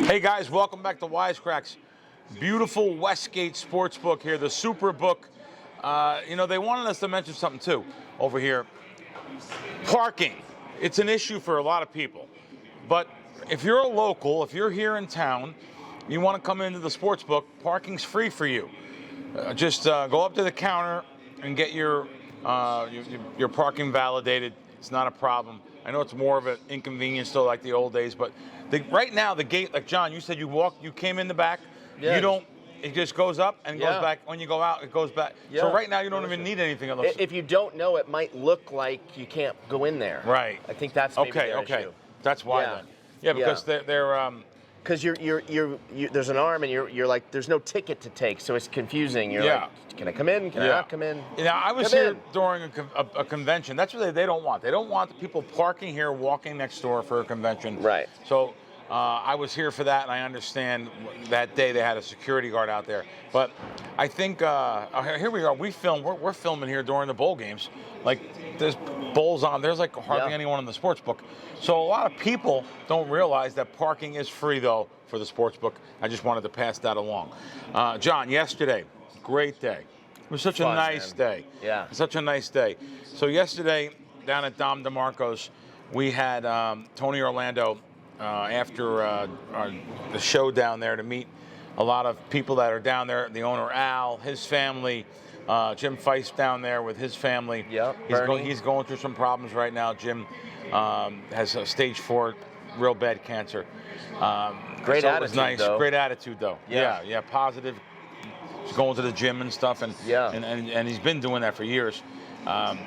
Hey guys, welcome back to WiseKracks. Beautiful Westgate Sportsbook here, the Superbook. They wanted us to mention something too over here. Parking. It's an issue for a lot of people. But if you're a local, if you're here in town, you want to come into the sportsbook, parking's free for you. Just go up to the counter and get your parking validated. It's not a problem. I know it's more of an inconvenience still like the old days, but right now the gate, like John, you said you came in the back. Yeah, it just goes up and goes back. When you go out, it goes back. Yeah. So right now you don't even need anything else. If you don't know, it might look like you can't go in there. Right. I think that's maybe the issue. That's why then. Yeah, because they're because you're there's an arm and you're like there's no ticket to take, so it's confusing. You're like, can I come in? Can I not come in? I was here during a convention. That's what they don't want. They don't want the people parking here, walking next door for a convention. Right. So I was here for that, and I understand that day they had a security guard out there. But I think here we are. We're filming here during the bowl games. Like there's bowls on. There's like hardly anyone in the sports book. So a lot of people don't realize that parking is free though for the sports book. I just wanted to pass that along. John, yesterday, great day. It was such a nice day. Yeah. Such a nice day. So yesterday down at Dom DeMarco's, we had Tony Orlando after the show down there to meet a lot of people that are down there. The owner Al, his family. Jim Feist down there with his family. He's going through some problems right now. Jim has a stage 4 real bad cancer. Great so attitude, it was nice. though. Great attitude, though. Yeah, positive. He's going to the gym and stuff, and he's been doing that for years. Bernie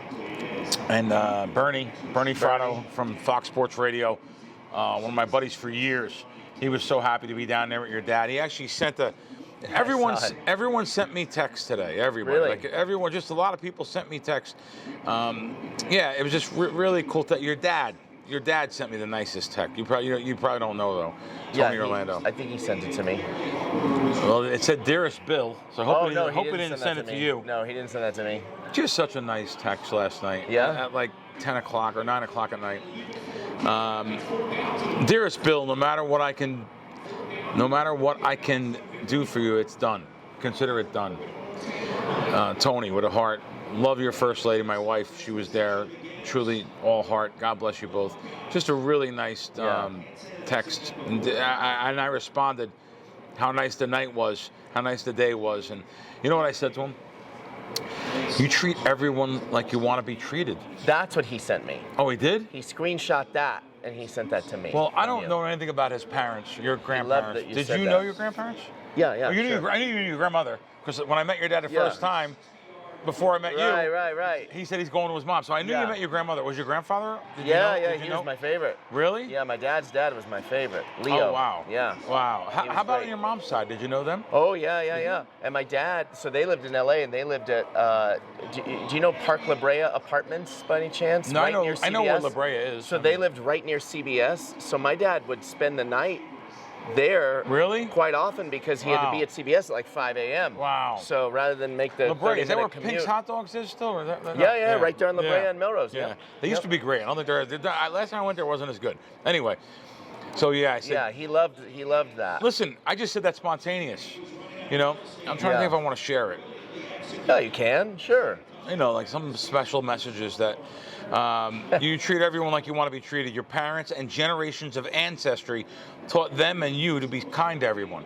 Fratto from Fox Sports Radio, one of my buddies for years. He was so happy to be down there with your dad. He actually sent everyone sent me texts today. Everybody, really? Like everyone, just a lot of people sent me texts. It was just really cool. Your dad sent me the nicest text. You probably don't know though. Tony Orlando. I think he sent it to me. Well, it said "Dearest Bill," so I hope he didn't send it to you. No, he didn't send that to me. Just such a nice text last night. Yeah. At like 10 o'clock or 9 o'clock at night. Dearest Bill, no matter what I can do for you, it's done. Consider it done. Tony, with a heart. Love your first lady, my wife. She was there. Truly, all heart. God bless you both. Just a really nice text. And I responded how nice the night was, how nice the day was. And you know what I said to him? You treat everyone like you want to be treated. That's what he sent me. Oh, he did? He screenshot that, and he sent that to me. Well, I don't know anything about his parents, your grandparents. Did you know your grandparents? Yeah. I knew you knew your grandmother, because when I met your dad the first time, before I met you, right. he said he's going to his mom. So I knew you met your grandmother. Was your grandfather? He was my favorite. Really? Yeah, my dad's dad was my favorite. Leo. Oh, wow. Yeah. Wow. How about on your mom's side? Did you know them? Oh, yeah. And my dad, so they lived in L.A. and they lived at, do you know Park La Brea Apartments by any chance? No, right near CBS? I know where La Brea is. So they lived right near CBS. So my dad would spend the night there quite often because he had to be at CBS at like 5 a.m. Wow. So rather than make the La Brea, is that where commute, Pink's Hot Dogs is still? Or that, yeah, right there on La Brea and Melrose. Yeah. They used to be great. I don't think last time I went there wasn't as good. Anyway, so I said, he loved that. Listen, I just said that's spontaneous. I'm trying to think if I want to share it. Yeah, you can, sure. Like some special messages that you treat everyone like you want to be treated. Your parents and generations of ancestry taught them and you to be kind to everyone.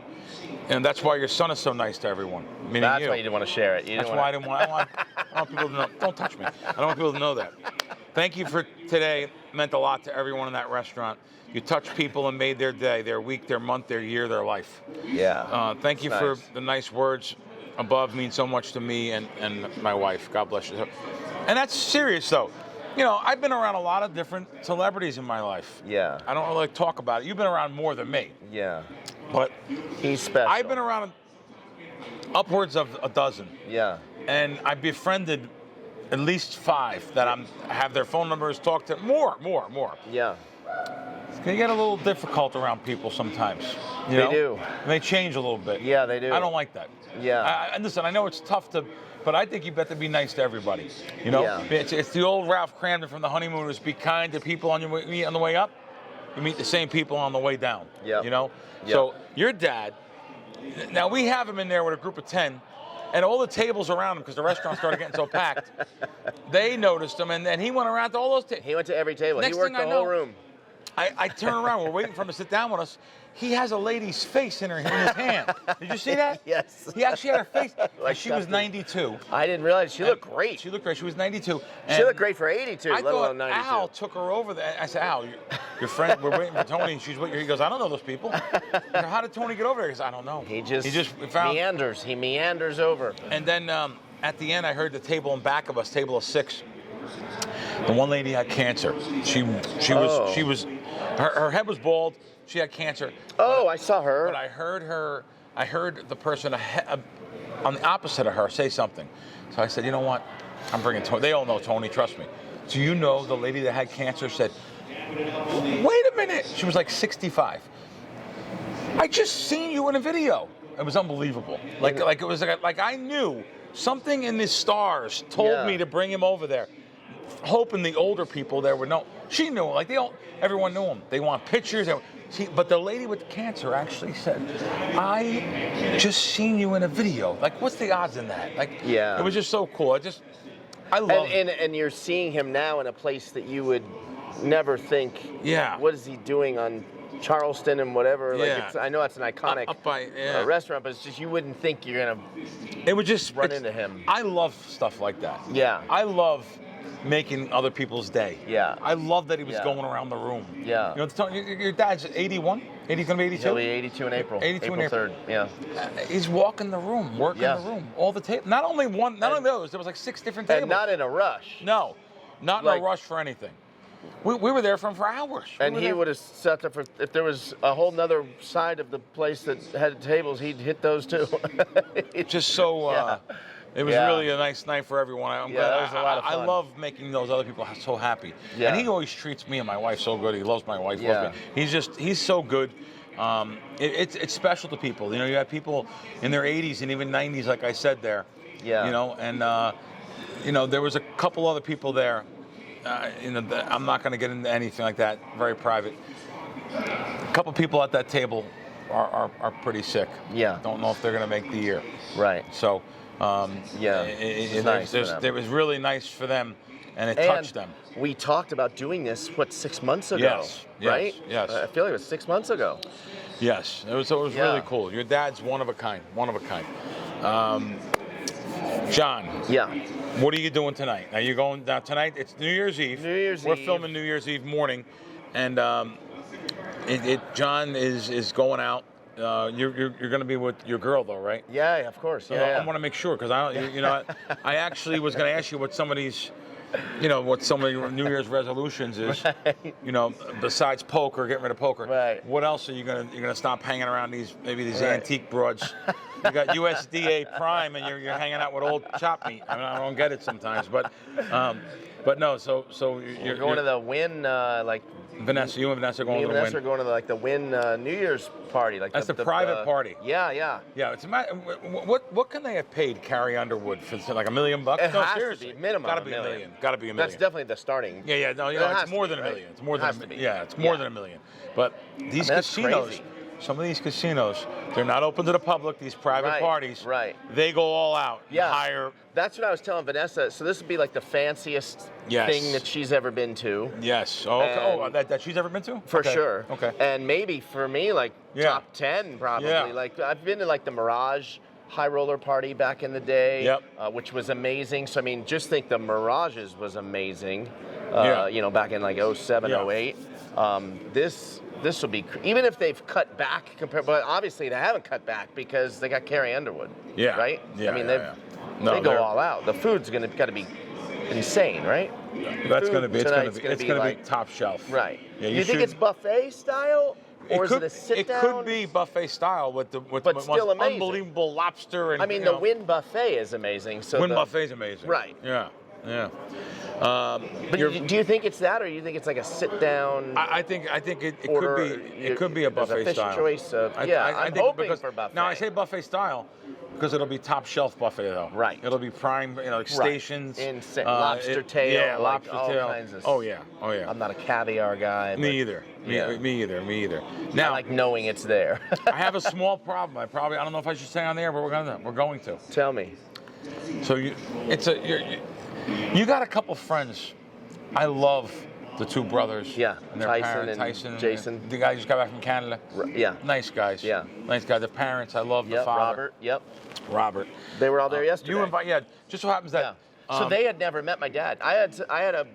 And that's why your son is so nice to everyone. That's why you didn't want to share it. That's why I didn't want. I don't want people to know. Don't touch me. I don't want people to know that. Thank you for today. It meant a lot to everyone in that restaurant. You touched people and made their day, their week, their month, their year, their life. Yeah. Thank you for the nice words. Above means so much to me and my wife. God bless you. And that's serious, though. I've been around a lot of different celebrities in my life. Yeah. I don't really talk about it. You've been around more than me. Yeah. But he's special. I've been around upwards of a dozen. Yeah. And I befriended at least 5 that have their phone numbers, talk to more. Yeah. They get a little difficult around people sometimes. They do. They change a little bit. Yeah, they do. I don't like that. Yeah. And listen, I know it's tough but I think you better be nice to everybody. Yeah. It's the old Ralph Kramden from The Honeymooners. Be kind to people on the way up. you meet the same people on the way down. Yeah. You know? Yep. So your dad, now we have him in there with a group of 10, and all the tables around him, because the restaurant started getting so packed, they noticed him, and then he went around to all those tables. He went to every table. Next he worked thing the I whole know, room. I turn around. We're waiting for him to sit down with us. He has a lady's face in his hand. Did you see that? Yes. He actually had her face. Like she was 92. I didn't realize. She looked great. She looked great. She was 92. She looked great for 82, I let alone 92. Al took her over there. I said, Al, your friend, we're waiting for Tony. She's with you. He goes, I don't know those people. I said, how did Tony get over there? He goes, I don't know. He just found meanders. He meanders over. And then at the end, I heard the table in back of us, table of 6. The one lady had cancer. She was her head was bald. She had cancer. Oh, I saw her. But I heard the person on the opposite of her say something. So I said, you know what? I'm bringing Tony. They all know Tony, trust me. Do you know the lady that had cancer said, wait a minute. She was like 65. I just seen you in a video. It was unbelievable. Like it was like I knew something in the stars told me to bring him over there. Hoping the older people there would know. She knew him. Like everyone knew him. They want pictures. But the lady with cancer actually said, I just seen you in a video. Like, what's the odds in that? Like, it was just so cool. I love it. And you're seeing him now in a place that you would never think, what is he doing on Charleston and whatever? Like I know it's an iconic restaurant, but it's just you wouldn't think you're going to run into him. I love stuff like that. Yeah. I love making other people's day. Yeah. I love that he was going around the room. Yeah. You know, your dad's 81? He's going to be 82? He'll be 82 in April. 82 April in April. 3rd, yeah. He's walking the room, working the room, all the tables. Not only those, there was like 6 different tables. And not in a rush. No, not in a rush for anything. We were there for him for hours. And he would have sat there for, if there was a whole nother side of the place that had tables, he'd hit those too. Just so... It was really a nice night for everyone. I'm glad. That was a lot of fun. I love making those other people so happy. Yeah. And he always treats me and my wife so good. He loves my wife. Loves me. He's so good. It's special to people. You know, you have people in their 80s and even 90s, like I said there. Yeah. You know, and you know, there was a couple other people there. You know, I'm not going to get into anything like that. Very private. A couple people at that table are pretty sick. Yeah. Don't know if they're going to make the year. Right. So. It was really nice for them, and it touched them. We talked about doing this 6 months ago, right? Yes. I feel like it was 6 months ago. Yes, it was really cool. Your dad's one of a kind. John. Yeah. What are you doing tonight? Now you're going down tonight. It's New Year's Eve. We're filming New Year's Eve morning, and John is going out. You're going to be with your girl though, right? Yeah, of course. So I want to make sure because I actually was going to ask you what some of these, what some of your New Year's resolutions is. Right. Besides poker, getting rid of poker. Right. What else are you going to stop hanging around these antique broads? You got USDA Prime and you're hanging out with old chop meat. I mean, I don't get it sometimes, but no. So you're going to the Wynn Vanessa, you and Vanessa are going to the Wynn. Vanessa are going to the Wynn New Year's party. That's the private party. Yeah. It's what can they have paid Carrie Underwood for like $1 million? It no, has seriously, to be minimum. Got to be $1 million. Got to be $1 million. That's definitely the starting. Yeah. No, it's more than $1 million. It's more than it's more than $1 million. But these casinos. Crazy. Some of these casinos, they're not open to the public, these private parties. Right. They go all out. Yeah. Hire. That's what I was telling Vanessa. So this would be like the fanciest thing that she's ever been to. Yes. Oh, okay. That she's ever been to? For sure. Okay. And maybe for me, top 10 probably. Yeah. Like I've been to the Mirage high roller party back in the day, which was amazing. So I mean, just think the Mirages was amazing. Back in 07, 08. This will be, even if they've cut back, but obviously they haven't cut back because they got Carrie Underwood. Yeah. Right? Yeah. I mean, they go all out. The food's got to be insane, right? That's going to be, it's going to be top shelf. Right. Yeah, you think it's buffet style? Or is it a sit down? It could be buffet style with the still amazing. Unbelievable lobster. And, the Wynn buffet is amazing. So Wynn buffet is amazing. Right. Yeah. But do you think it's that, or do you think it's like a sit down? I think it could be a buffet fish style. Choice. I'm hoping for buffet. Now I say buffet style because it'll be top shelf buffet though. Right. It'll be prime, like stations. Lobster tail. Yeah, like lobster all tail. kinds of Oh yeah. I'm not a caviar guy. Me either. Me either. Now, I like knowing it's there. I have a small problem. I don't know if I should say on the air, but we're going to. Tell me. So you got a couple friends. I love the two brothers. Yeah, and their parents, Tyson and Jason. The guy just got back from Canada. Yeah. Nice guys. Yeah. Nice guys. The parents, I love the father. Robert. Yep. Robert. They were all there yesterday. Just so happens that. Yeah. So they had never met my dad. I had a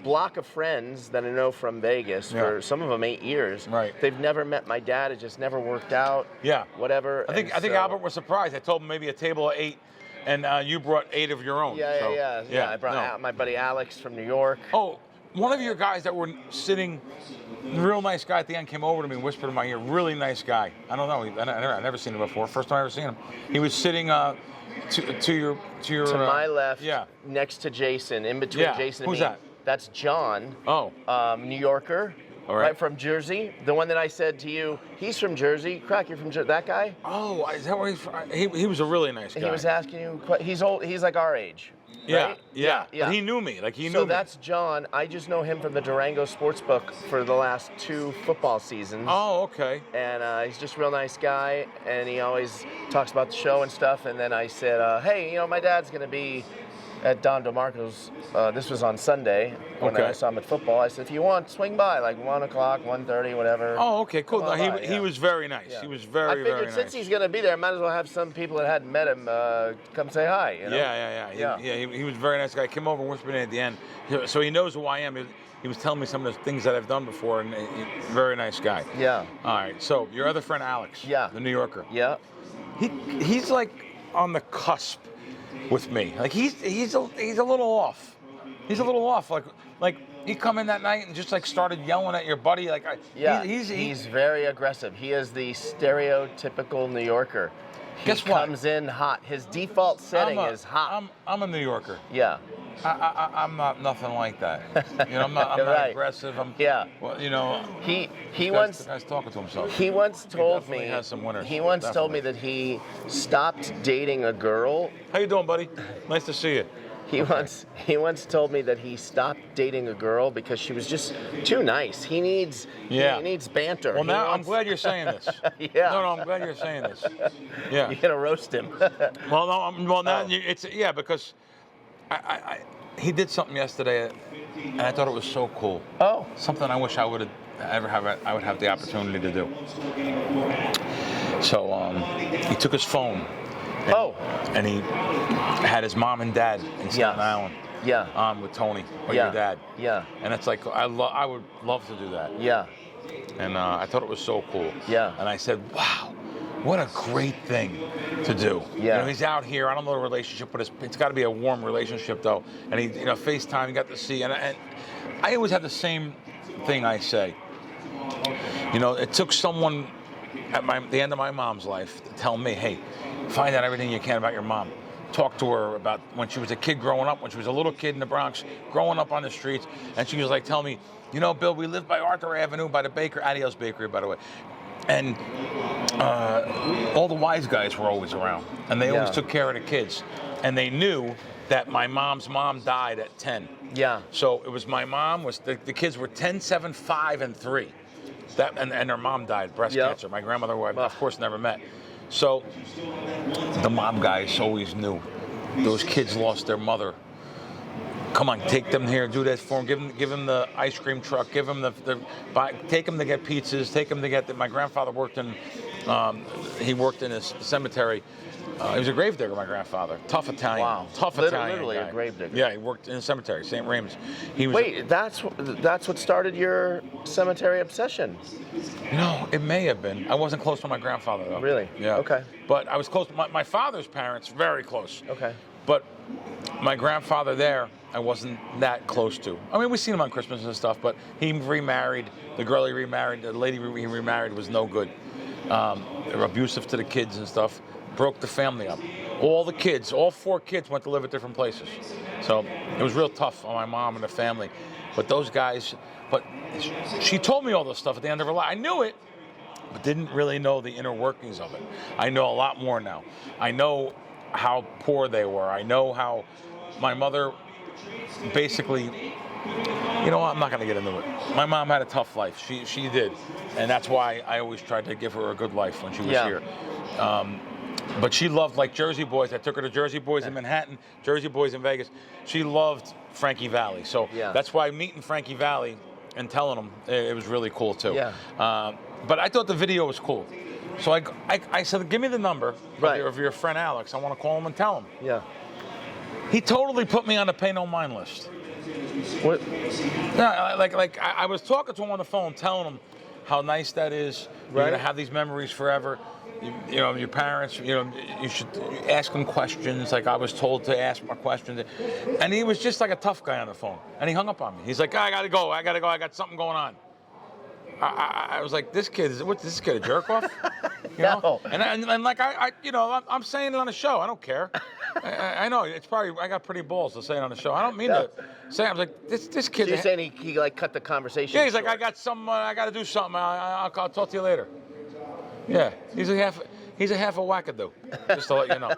block of friends that I know from Vegas for some of them 8 years. Right. They've never met my dad. It just never worked out. Yeah. Whatever. I think Albert was surprised. I told him maybe a table of 8, and you brought 8 of your own. Yeah. I brought my buddy Alex from New York. Oh, one of your guys that were sitting, real nice guy at the end, came over to me and whispered in my ear. Really nice guy. I don't know. I've never seen him before. First time I ever seen him. He was sitting to my left. Yeah. Next to Jason, in between Jason and me. Who's that? That's John. Oh. New Yorker. All right. From Jersey. The one that I said to you, he's from Jersey. Crack, you're from Jersey. That guy? Oh, is that where he's from? He was a really nice guy. He was asking you. He's old. He's like our age. Right? Yeah. But he knew me. He knew me. So that's John. I just know him from the Durango Sportsbook for the last 2 football seasons. Oh, okay. And he's just a real nice guy, and he always talks about the show and stuff. And then I said, hey, my dad's going to be at Don DeMarco's. This was on Sunday when I saw him at football. I said, if you want, swing by, like 1 o'clock, 1:30, whatever. Oh, okay, cool. No, he was very nice. Yeah. He was very, very nice. I figured since he's going to be there, I might as well have some people that hadn't met him come say hi. Yeah. He was a very nice guy. Came over and whispered in at the end. So he knows who I am. He was telling me some of the things that I've done before, and very nice guy. Yeah. All right. So your other friend Alex. Yeah. The New Yorker. Yeah. He's like on the cusp with me. Like he's a little off. He's a little off. Like he come in that night and just like started yelling at your buddy. He's very aggressive. He is the stereotypical New Yorker. He comes in hot. His default setting is hot. I'm a New Yorker. Yeah. I'm not nothing like that. I'm not right. aggressive. Well, he once. The guy's talking to himself. He once told me. Has some winners. He once told me that he stopped dating a girl. How you doing, buddy? Nice to see you. He once told me that he stopped dating a girl because she was just too nice. He needs banter. Well, I'm glad you're saying this. Yeah. No, I'm glad you're saying this. Yeah. You're gonna roast him. Because he did something yesterday, and I thought it was so cool. Oh. Something I wish I would have the opportunity to do. So he took his phone. And he had his mom and dad in Staten Island. Yeah. On with Tony or your dad. Yeah. And it's like I would love to do that. Yeah. And I thought it was so cool. Yeah. And I said, wow, what a great thing to do. Yeah. He's out here. I don't know the relationship, but it's got to be a warm relationship though. And he, FaceTime, you got to see. And I always have the same thing I say. It took someone at the end of my mom's life to tell me, hey, find out everything you can about your mom. Talk to her about when she was a kid growing up, when she was a little kid in the Bronx, growing up on the streets. And she was like, tell me, Bill, we lived by Arthur Avenue, by the baker, Adios Bakery, by the way. And all the wise guys were always around. And they always took care of the kids. And they knew that my mom's mom died at 10. Yeah. So it was my mom, the kids were 10, 7, 5, and 3. And their mom died, breast cancer. My grandmother, who I, of course, never met. So the mob guys always knew those kids lost their mother. Come on, take them here, do that for them. Give them the ice cream truck. Give them take them to get pizzas. Take them to get. My grandfather worked in. He worked in a cemetery. He was a gravedigger, my grandfather. Tough Italian. Wow. Tough Italian. Literally guy. A gravedigger. Yeah, he worked in a cemetery, St. Raymond's. That's what started your cemetery obsession. No, it may have been. I wasn't close to my grandfather, though. Really? Yeah. Okay. But I was close to my father's parents, very close. Okay. But my grandfather there, I wasn't that close to. I mean, we seen him on Christmas and stuff, but he remarried. The girl he remarried, the lady he remarried was no good. They were abusive to the kids and stuff. Broke the family up. All 4 kids went to live at different places. So it was real tough on my mom and the family. But those guys, she told me all this stuff at the end of her life. I knew it, but didn't really know the inner workings of it. I know a lot more now. I know how poor they were. I know how my mother basically, you know what, I'm not going to get into it. My mom had a tough life. She did. And that's why I always tried to give her a good life when she was here. But she loved, like, Jersey Boys. I took her to Jersey Boys in Manhattan, Jersey Boys in Vegas. She loved Frankie Valli. So that's why meeting Frankie Valli and telling him, it was really cool, too. But I thought the video was cool. So I said, give me the number of your friend Alex. I want to call him and tell him. He totally put me on the pay no mind list. What? Yeah, like I was talking to him on the phone, telling him how nice that is. You're gonna have these memories forever. You know, your parents. You know, you should ask them questions. Like I was told to ask my questions, and he was just like a tough guy on the phone. And he hung up on me. He's like, I gotta go. I got something going on. I was like, this kid, what's this kid, a jerk off? You know? And like I you know, I'm saying it on the show. I don't care. I know it's probably I got pretty balls to say it on the show. I don't mean to say. I was like, this kid. So you're saying he like cut the conversation? Yeah, he's short. like, I got some. I got to do something. I'll talk to you later. Yeah, he's a half a wackadoo, just to let you know.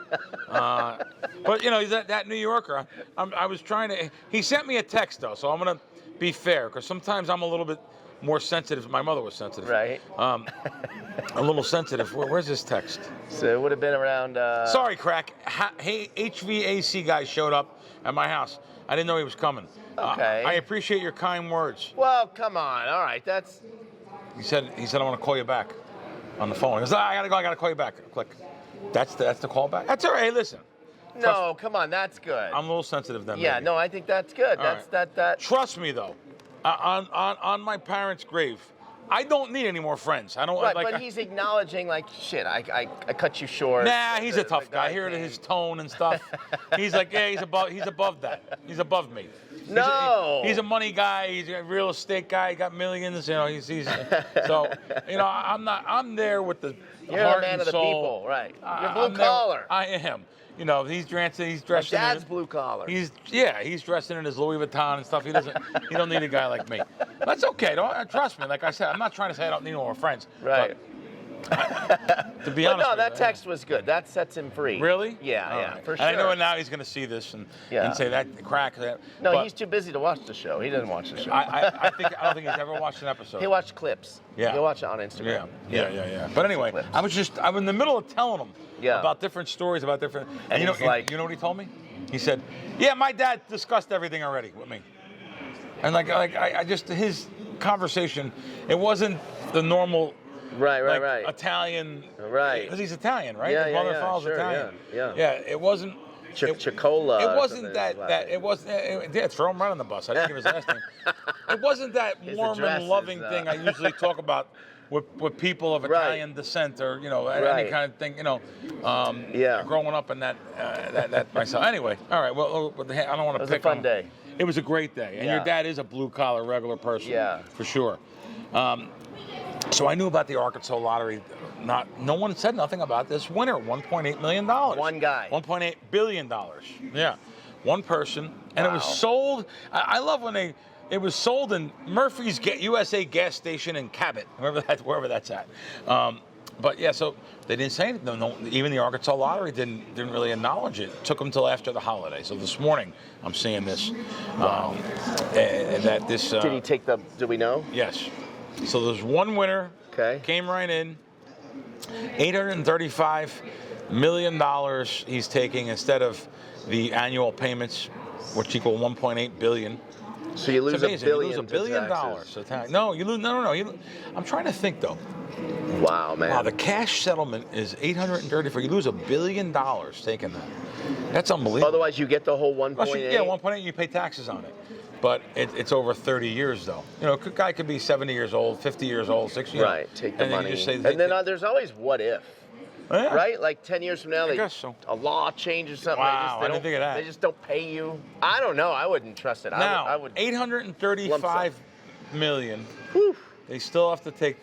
But you know, he's that New Yorker. I was trying to. He sent me a text though, so I'm gonna be fair because sometimes I'm a little bit more sensitive. My mother was sensitive. Right. A little sensitive. Where's this text? So it would have been around. Sorry, Crack. Hey, HVAC guy showed up at my house. I didn't know he was coming. Okay. I appreciate your kind words. Well, come on. All right, that's. He said I want to call you back on the phone. He goes, I gotta go. I gotta call you back. Click. That's the call back. That's all right. Hey, listen. No, come on. That's good. I'm a little sensitive then. Yeah. Maybe. No, I think that's good. All That's right. that. Trust me though. On my parents' grave, I don't need any more friends. I don't Right, like. but he's acknowledging like shit. I cut you short. Nah, he's a tough guy. I hear his tone and stuff. He's like, yeah, he's above that. He's above me. No. He's a money guy. He's a real estate guy. He got millions. You know, he's so. You know, I'm there with the You're heart a man and of the soul. people, right? You're blue collar. I am. You know, he's dressed. My in dad's blue collar. He's dressed in his Louis Vuitton and stuff. He don't need a guy like me. That's okay. Don't trust me. Like I said, I'm not trying to say I don't need more friends. Right. To be honest, no, that text was good. That sets him free. Really? Yeah, for sure. And I know now he's going to see this and say that crack. No, he's too busy to watch the show. He doesn't watch the show. I don't think he's ever watched an episode. He watched clips. Yeah. He'll watch it on Instagram. Yeah. But anyway, I'm in the middle of telling him about different stories about different. And you know what he told me? He said, "Yeah, my dad discussed everything already with me." And I just his conversation, it wasn't the normal. Right. Italian. Right. Because he's Italian, right? Yeah, His mother follows sure, Italian. Yeah. It wasn't. Chicola. It wasn't that. It wasn't. Yeah, throw him right on the bus. I didn't give his last name. It wasn't that warm and loving thing I usually talk about with people of Italian descent or any kind of thing. Growing up in that myself. Anyway, all right. Well, I don't want to pick. It was a fun day. It was a great day, and your dad is a blue collar, regular person. Yeah, for sure. So I knew about the Arkansas lottery. No one said nothing about this winner. $1.8 million. One guy. $1.8 billion. Yeah, one person, and it was sold. I love when it was sold in Murphy's USA gas station in Cabot, wherever that's at. But yeah, so they didn't say anything. No, even the Arkansas lottery didn't really acknowledge it. It took them till after the holiday. So this morning I'm seeing this. Wow. That this. Did he take the? Do we know? Yes. So there's one winner. Okay. Came right in. $835 million he's taking instead of the annual payments, which equal $1.8 billion. So you lose $1 billion. You lose $1 billion to tax. No, you lose. No. I'm trying to think though. Wow, man. Wow, the cash settlement is $834. You lose $1 billion taking that. That's unbelievable. Otherwise, you get the whole 1.8. Yeah, 1.8. You pay taxes on it. But it's over 30 years, though. A guy could be 70 years old, 50 years old, 60 years old. Right, take the money. And then there's always what if. Yeah. Right? Like 10 years from now, I guess so. A law changes something. Wow, I didn't think of that. They just don't pay you. I don't know. I wouldn't trust it. Now, I would $835 million. Whew. They still have to take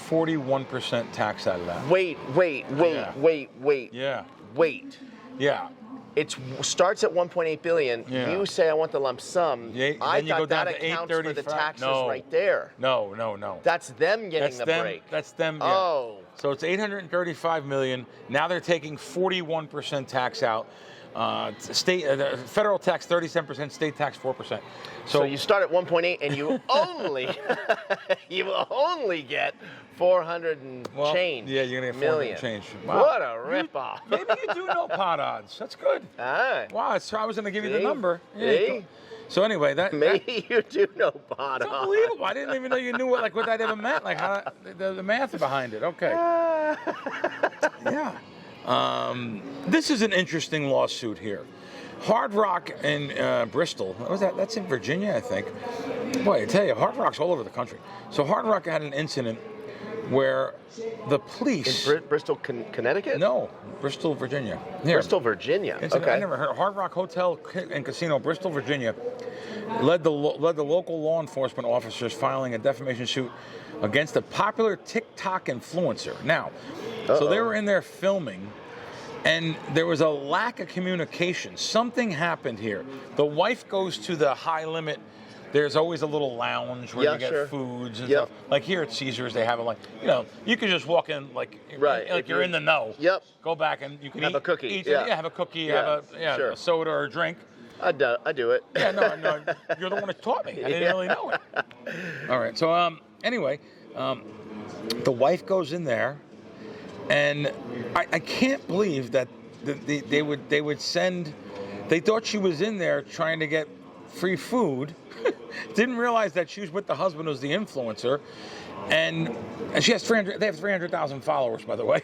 41% tax out of that. Wait. Yeah. Wait. Yeah. Wait. Yeah. It starts at 1.8 billion. Yeah. You say I want the lump sum. Yeah, I then you go thought down that to accounts for the 835. taxes No. right there. No. That's them getting the break. That's them. Yeah. Oh. So it's 835 million. Now they're taking 41% tax out. Federal tax 37%, state tax 4%. So you start at 1.8 and you only get 400 and change. Yeah, you're gonna get 400 million. and change. Wow. What a ripoff. Maybe you do know pot odds. That's good. All right. Wow, I was gonna give you the See? number. See? So anyway, Maybe you do know pot it's odds. unbelievable. I didn't even know you knew what that even meant. Like how the math behind it. Okay. Yeah. This is an interesting lawsuit here. Hard Rock in Bristol. What was that? That's in Virginia, I think. Boy, I tell you, Hard Rock's all over the country. So Hard Rock had an incident where the police. In Bristol, Connecticut? No, Bristol, Virginia. Here. Bristol, Virginia. Okay. I never heard. Hard Rock Hotel and Casino, Bristol, Virginia, led the local law enforcement officers filing a defamation suit against a popular TikTok influencer. Now, so they were in there filming, and there was a lack of communication. Something happened here. The wife goes to the high limit. There's always a little lounge where you get foods and stuff. Like here at Caesars, they have it you can just walk in like you're in the know. Yep. Go back and you can have a cookie. Have a cookie, have a soda or a drink. I do it. Yeah, no, you're the one that taught me. I didn't really know it. All right, so anyway, the wife goes in there, and I can't believe that they would send. They thought she was in there trying to get free food. Didn't realize that she was with the husband who's the influencer, and she has 300. They have 300,000 followers, by the way,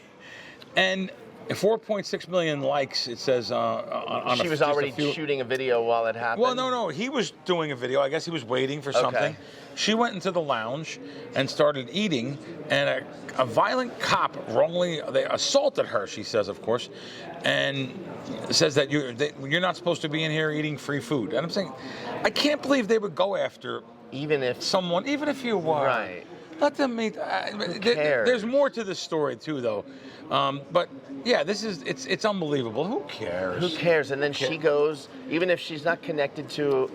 and 4.6 million likes. It says on. She was already shooting a video while it happened. Well, no, he was doing a video. I guess he was waiting for something. She went into the lounge and started eating, and a violent cop they assaulted her. She says, of course, and says that you're not supposed to be in here eating free food. And I'm saying, I can't believe they would go after even if you were. Right. Let them meet. There's more to this story too, though. But yeah, it's unbelievable. Who cares? Who cares? And then she goes, even if she's not connected to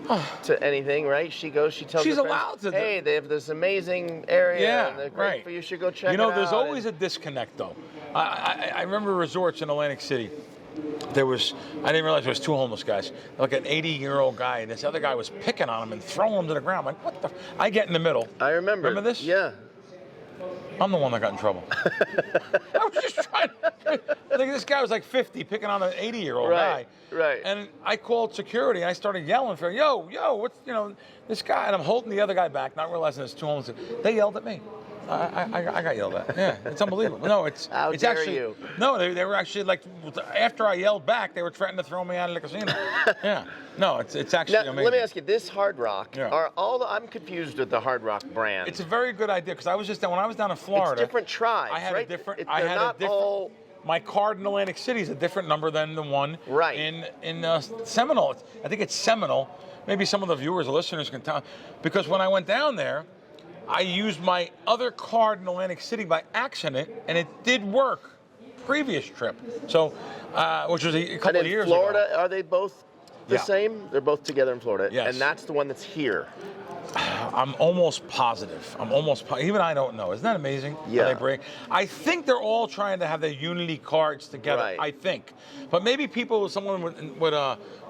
anything, right? She goes, she tells she's her friends, allowed to. Hey, they have this amazing area. And they're great for you. Should go check it out. There's always a disconnect, though. I remember resorts in Atlantic City. I didn't realize there was two homeless guys, like an 80-year-old guy, and this other guy was picking on him and throwing him to the ground. I'm like, what the? I get in the middle. I remember. Remember this? Yeah. I'm the one that got in trouble. I was just trying. I think this guy was like 50, picking on an 80-year-old guy. Right. And I called security, and I started yelling for him, yo, what's this guy? And I'm holding the other guy back, not realizing there's two homeless. They yelled at me. I got yelled at. Yeah, it's unbelievable. No, it's actually. You? No, they were actually like after I yelled back, they were threatening to throw me out of the casino. Yeah, no, it's actually amazing. Let me ask you, this Hard Rock I'm confused with the Hard Rock brand. It's a very good idea because I was just when I was down in Florida. It's different tribes. I had right? a different. They're not all. My card in Atlantic City is a different number than the one in Seminole. I think it's Seminole. Maybe some of the viewers or listeners can tell because when I went down there. I used my other card in Atlantic City by accident, and it did work. Previous trip, so which was a couple of years ago. Florida, are they both the same? They're both together in Florida, and that's the one that's here. I'm almost positive. Even I don't know. Isn't that amazing? Yeah. How they break. I think they're all trying to have their Unity cards together. Right. I think, but maybe someone would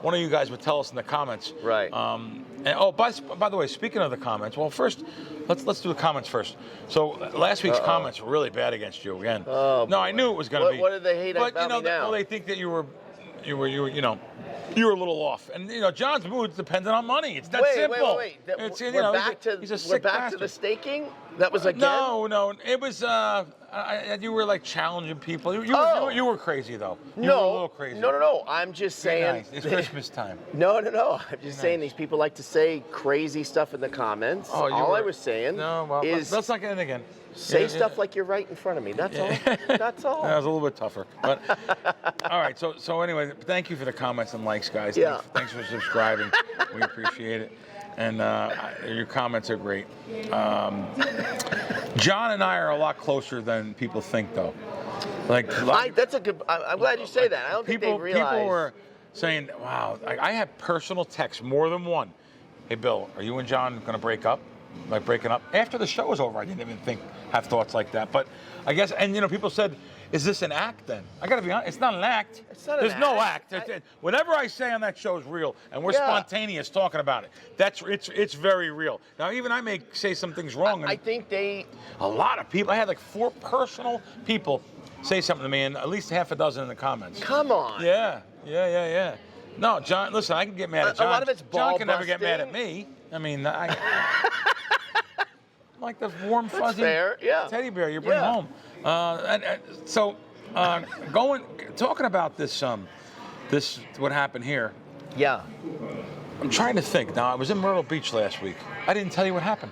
one of you guys would tell us in the comments. Right. And by the way, speaking of the comments, well, first let's do the comments first. So last week's comments were really bad against you again. Oh, no, I knew it was going to be. What did they hate about me now? Well, they think that you were a little off, and John's mood depended on money. It's that simple. Wait. It's, we're back to the staking. That was again. No. It was. You were like challenging people. You were crazy though. You were a little crazy. No. I'm just saying. Nice. It's Christmas time. No. I'm just saying these people like to say crazy stuff in the comments. I was saying is let's not get in again. Say stuff like you're right in front of me. That's all. That's all. That was a little bit tougher. But all right. So anyway, thank you for the comments and likes, guys. Yeah. Thanks for subscribing. We appreciate it. And your comments are great. John and I are a lot closer than people think, though. That's a good. I'm glad you say that. I don't think they realize. saying, wow, I had personal texts, more than one. Hey, Bill, are you and John going to break up? Like breaking up? After the show was over, I didn't even have thoughts like that. But I guess, and people said, is this an act then? I got to be honest, it's not an act. There's no act. Whatever I say on that show is real, and we're spontaneous talking about it. It's very real. Now, even I may say some things wrong. I think a lot of people, I had like 4 personal people say something to me, and at least half a dozen in the comments. Come on. Yeah. No, John, listen, I can get mad at John. A lot of it's ball John can never get mad busting. at me. I mean, I'm like the warm, fuzzy teddy bear you bring home. Talking about this, what happened here. Yeah. I'm trying to think. Now, I was in Myrtle Beach last week. I didn't tell you what happened.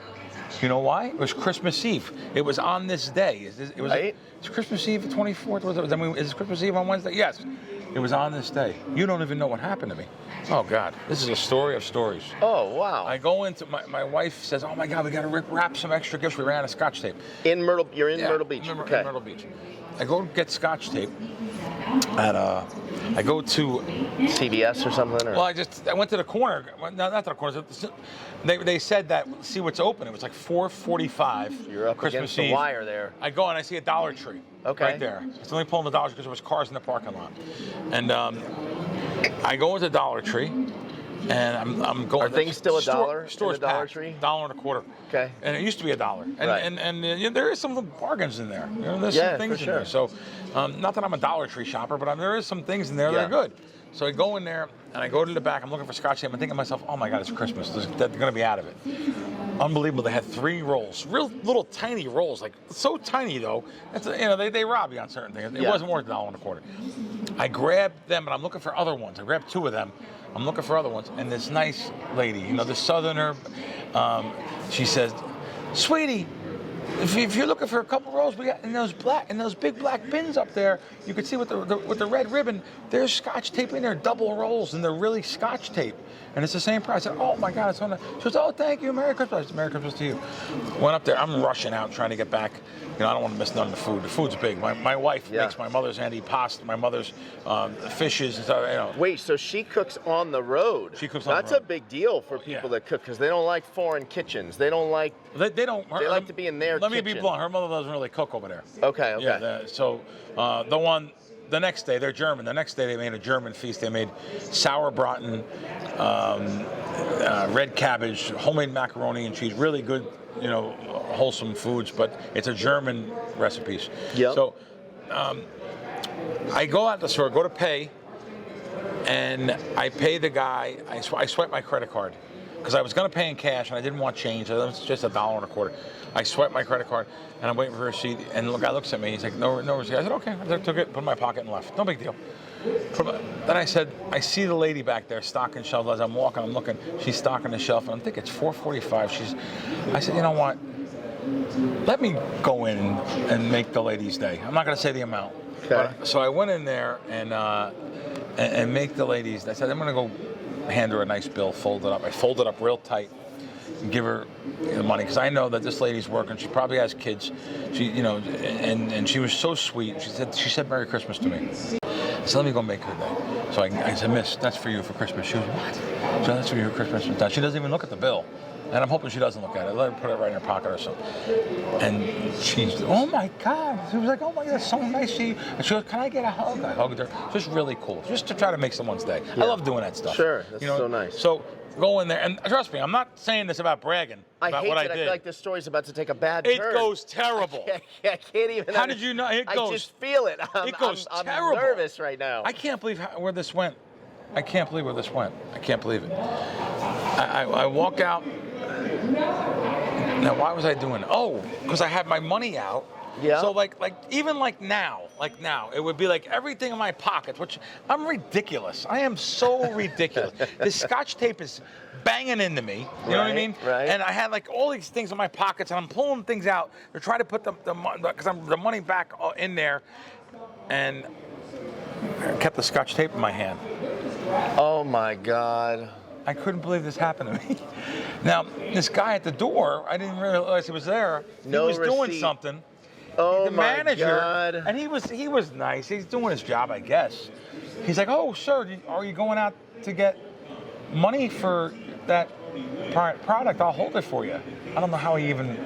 You know why? It was Christmas Eve. It was on this day. It's Christmas Eve, the 24th. Is it Christmas Eve on Wednesday? Yes. It was on this day. You don't even know what happened to me. Oh, God. This is a story of stories. Oh, wow. I go into, my wife says, oh, my God, we got to wrap some extra gifts. We ran out of Scotch tape. You're in Myrtle Beach. In Myrtle Beach. I go get Scotch tape at, I go to CVS or something? Or? Well, I went to the corner. No, not to the corner. They said that, see what's open. It was like 4:45. You're up Christmas against Eve. the wire there. I go and I see a Dollar Tree. Okay. Right there. It's only pulling the Dollar Tree because there was cars in the parking lot. And I go into Dollar Tree, and I'm going. Are things still a dollar? Store's in the Dollar packed, Tree? $1.25. Okay. And it used to be $1. And right. and there is some bargains in there. There's some things in there. So, not that I'm a Dollar Tree shopper, but there is some things in there that are good. So I go in there and I go to the back. I'm looking for Scotch tape. I'm thinking to myself, oh my God, it's Christmas. They're going to be out of it. Unbelievable. They had 3 rolls, real little tiny rolls, like so tiny though. They rob you on certain things. It wasn't worth $1.25. I grabbed them and I'm looking for other ones. I grabbed 2 of them. I'm looking for other ones, and this nice lady, this Southerner, she says, "Sweetie, if you're looking for a couple rolls, we got in those big black bins up there. You can see with the red ribbon. There's Scotch tape in there, double rolls, and they're really Scotch tape, and it's the same price." I said, "Oh my God, it's on the." She goes, "Oh, thank you, Merry Christmas." I said, "Merry Christmas to you." Went up there. I'm rushing out, trying to get back. I don't want to miss none of the food. The food's big. My wife makes my mother's antipasta, my mother's fishes and stuff. Wait, so she cooks on the road? She cooks on the road. That's a big deal for people that cook because they don't like foreign kitchens. They don't like. They like to be in their kitchen. Let me be blunt. Her mother doesn't really cook over there. Okay. Yeah. The next day, they're German. The next day, they made a German feast. They made sauerbraten, red cabbage, homemade macaroni and cheese. Really good, wholesome foods. But it's a German recipes. Yeah. So I go out the store, go to pay, and I pay the guy. I swipe my credit card because I was going to pay in cash and I didn't want change. It was just $1.25. I swiped my credit card and I'm waiting for a receipt. And the guy looks at me. He's like, "No receipt." I said, "Okay." I took it, put it in my pocket, and left. No big deal. Then I said, I see the lady back there stocking shelves. As I'm walking, I'm looking. She's stocking the shelf, and I'm thinking it's 4:45. I said, "You know what? Let me go in and make the lady's day." I'm not going to say the amount. Okay. So I went in there and make the ladies. I said, "I'm going to go hand her a nice bill, fold it up." I fold it up real tight and give her the money because I know that this lady's working. She probably has kids. She, and she was so sweet. She said "Merry Christmas" to me. So let me go make her day. So I said, "Miss, that's for you for Christmas." She goes, "What?" So that's for you for Christmas. She doesn't even look at the bill. And I'm hoping she doesn't look at it. Let her put it right in her pocket or something. And she's, "Oh my God." She was like, "Oh my God, that's so nice of you." And she goes, "Can I get a hug?" I hugged her. Just really cool. Just to try to make someone's day. Yeah. I love doing that stuff. Sure, that's so nice. So go in there, and trust me, I'm not saying this about bragging about what I did. I feel like this story's about to take a bad turn. It goes terrible. I can't even. How did you know? I just feel it. It goes I'm terrible. nervous right now. I can't believe where this went. I can't believe where this went. I can't believe it. I walk out. Now, why was I doing it? Oh, because I had my money out. Yeah. So even now, it would be like everything in my pockets, which I'm ridiculous. I am so ridiculous. This Scotch tape is banging into me. You know what I mean? Right. And I had like all these things in my pockets, and I'm pulling things out to try to put the money back in there, and I kept the Scotch tape in my hand. Oh my God. I couldn't believe this happened to me. Now, this guy at the door, I didn't realize he was there. He was doing something. Oh, the my manager, God. and he was nice. He's doing his job, I guess. He's like, "Oh, sir, are you going out to get money for that product? I'll hold it for you." I don't know how he even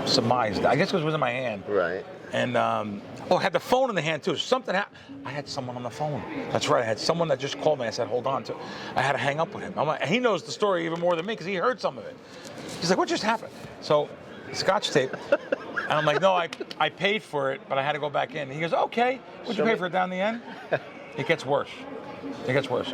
surmised that. I guess it was in my hand. Right. And I had the phone in the hand too. Something happened. I had someone on the phone. That's right. I had someone that just called me. I said, "Hold on to." I had to hang up with him. I'm like, he knows the story even more than me because he heard some of it. He's like, "What just happened?" So, Scotch tape. And I'm like, "No, I paid for it, but I had to go back in." He goes, "Okay. Would you pay for it down the end?" It gets worse. It gets worse.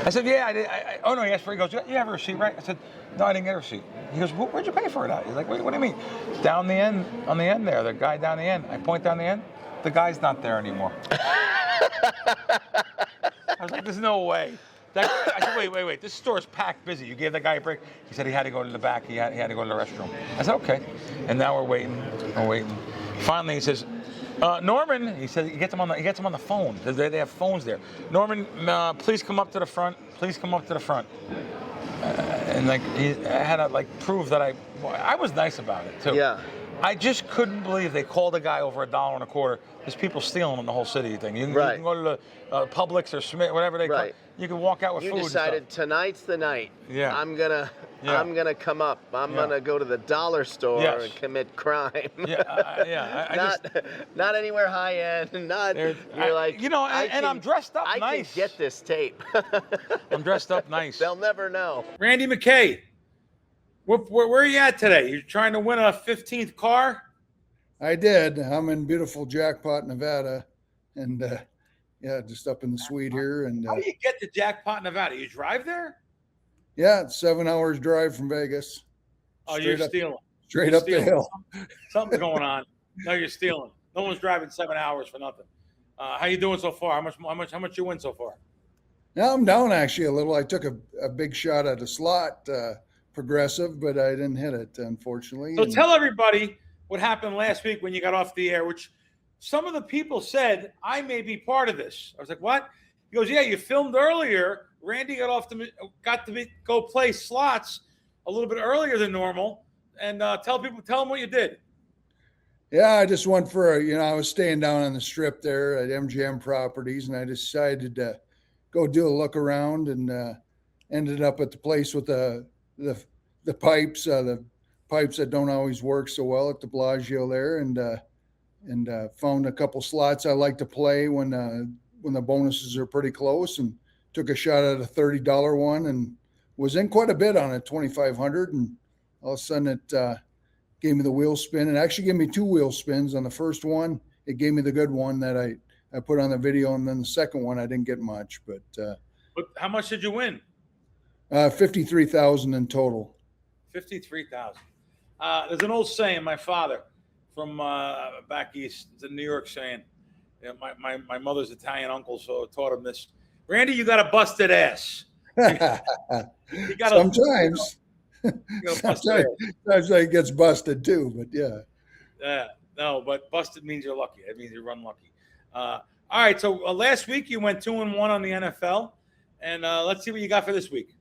I said, "Yeah, I did." Oh no, he asked for it. He goes, "You have a receipt, right?" I said, "No, I didn't get a receipt." He goes, "Where'd you pay for it at?" He's like, "What do you mean?" "Down the end, on the end there, the guy down the end." I point down the end. The guy's not there anymore. I was like, "There's no way." I said, wait. This store is packed busy. You gave that guy a break? He said he had to go to the back. He had to go to the restroom. I said, "Okay." And now we're waiting. Finally, he says, "Norman," he said, he gets him on the phone. They have phones there. "Norman, please come up to the front. Please come up to the front." And I had to prove that I was nice about it too. Yeah. I just couldn't believe they called a guy over $1.25. There's people stealing in the whole city thing. You can go to the Publix or Smith, whatever they call. You can walk out with food. You decided tonight's the night. Yeah. I'm gonna come up. I'm gonna go to the dollar store and commit crime. Not anywhere high end. I'm dressed up nice. I can get this tape. I'm dressed up nice. They'll never know. Randy McKay, where are you at today? You're trying to win a 15th car? I did. I'm in beautiful Jackpot, Nevada, and just up in the suite here. And how do you get to Jackpot, Nevada? You drive there? Yeah, it's 7 hours drive from Vegas. Oh, you're stealing. Straight up the hill. Something's going on. No, you're stealing. No one's driving 7 hours for nothing. How you doing so far? How much you win so far? Now I'm down actually a little. I took a big shot at a slot progressive, but I didn't hit it, unfortunately. So tell everybody what happened last week when you got off the air, which some of the people said, I may be part of this. I was like, what? He goes, yeah, you filmed earlier. Randy got to go play slots a little bit earlier than normal. And tell them what you did. Yeah, I just went for I was staying down on the strip there at MGM Properties, and I decided to go do a look around, and ended up at the place with the pipes, the pipes that don't always work so well at the Bellagio there, and found a couple slots I like to play when the bonuses are pretty close, and took a shot at a $30 one and was in quite a bit on it, 2,500, and all of a sudden it gave me the wheel spin. It actually gave me 2 wheel spins. On the first one, it gave me the good one that I put on the video, and then the second one I didn't get much. But how much did you win? 53,000 in total. 53,000. There's an old saying, my father from back east, it's a New York saying. My mother's Italian uncle, so I taught him this. Randy, you got a busted ass. Sometimes. Sometimes it gets busted too, but yeah. Yeah, no, but busted means you're lucky. It means you're unlucky. All right, so last week you went 2-1 on the NFL, and let's see what you got for this week.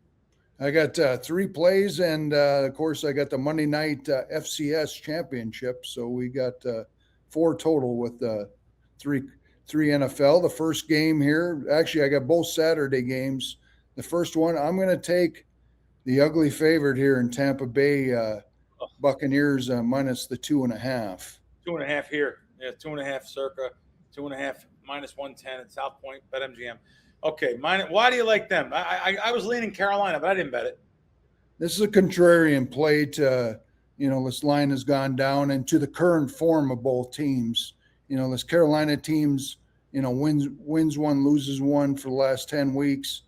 I got 3 plays, and of course I got the Monday night FCS championship. So we got 4 total with 3 NFL. The first game here, actually I got both Saturday games. The first one, I'm going to take the ugly favorite here in Tampa Bay, Buccaneers minus the 2.5. 2.5 here. Yeah, 2.5 circa. 2.5 minus 110 at South Point, BetMGM. Okay, why do you like them? I was leaning Carolina, but I didn't bet it. This is a contrarian play to, this line has gone down, and to the current form of both teams. This Carolina team's, wins one, loses one for the last 10 weeks.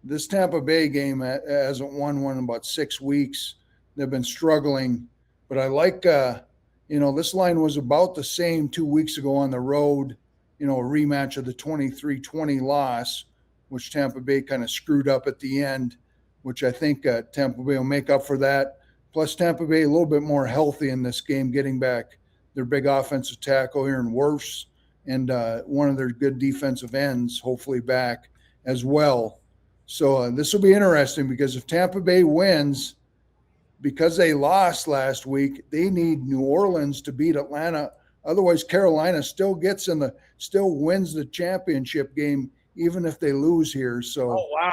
This Tampa Bay game hasn't won one in about 6 weeks. They've been struggling, but I like, this line was about the same 2 weeks ago on the road, a rematch of the 23-20 loss, which Tampa Bay kind of screwed up at the end, which I think Tampa Bay will make up for that. Plus Tampa Bay a little bit more healthy in this game, getting back their big offensive tackle here in Wirfs, and one of their good defensive ends, hopefully back as well. So this will be interesting, because if Tampa Bay wins, because they lost last week, they need New Orleans to beat Atlanta Otherwise, Carolina still wins the championship game, even if they lose here. So, Oh, wow.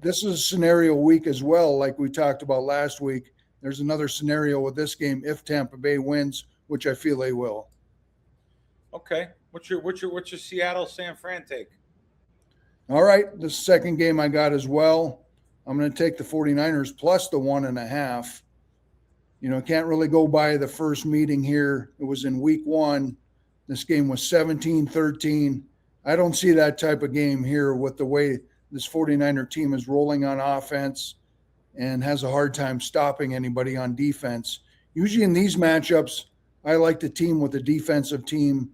This is a scenario week as well, like we talked about last week. There's another scenario with this game if Tampa Bay wins, which I feel they will. Okay. What's your Seattle San Fran take? All right. The second game I got as well. I'm going to take the 49ers plus the 1.5. Can't really go by the first meeting here. It was in week 1. This game was 17-13. I don't see that type of game here with the way this 49er team is rolling on offense and has a hard time stopping anybody on defense. Usually in these matchups, I like the team with the defensive team.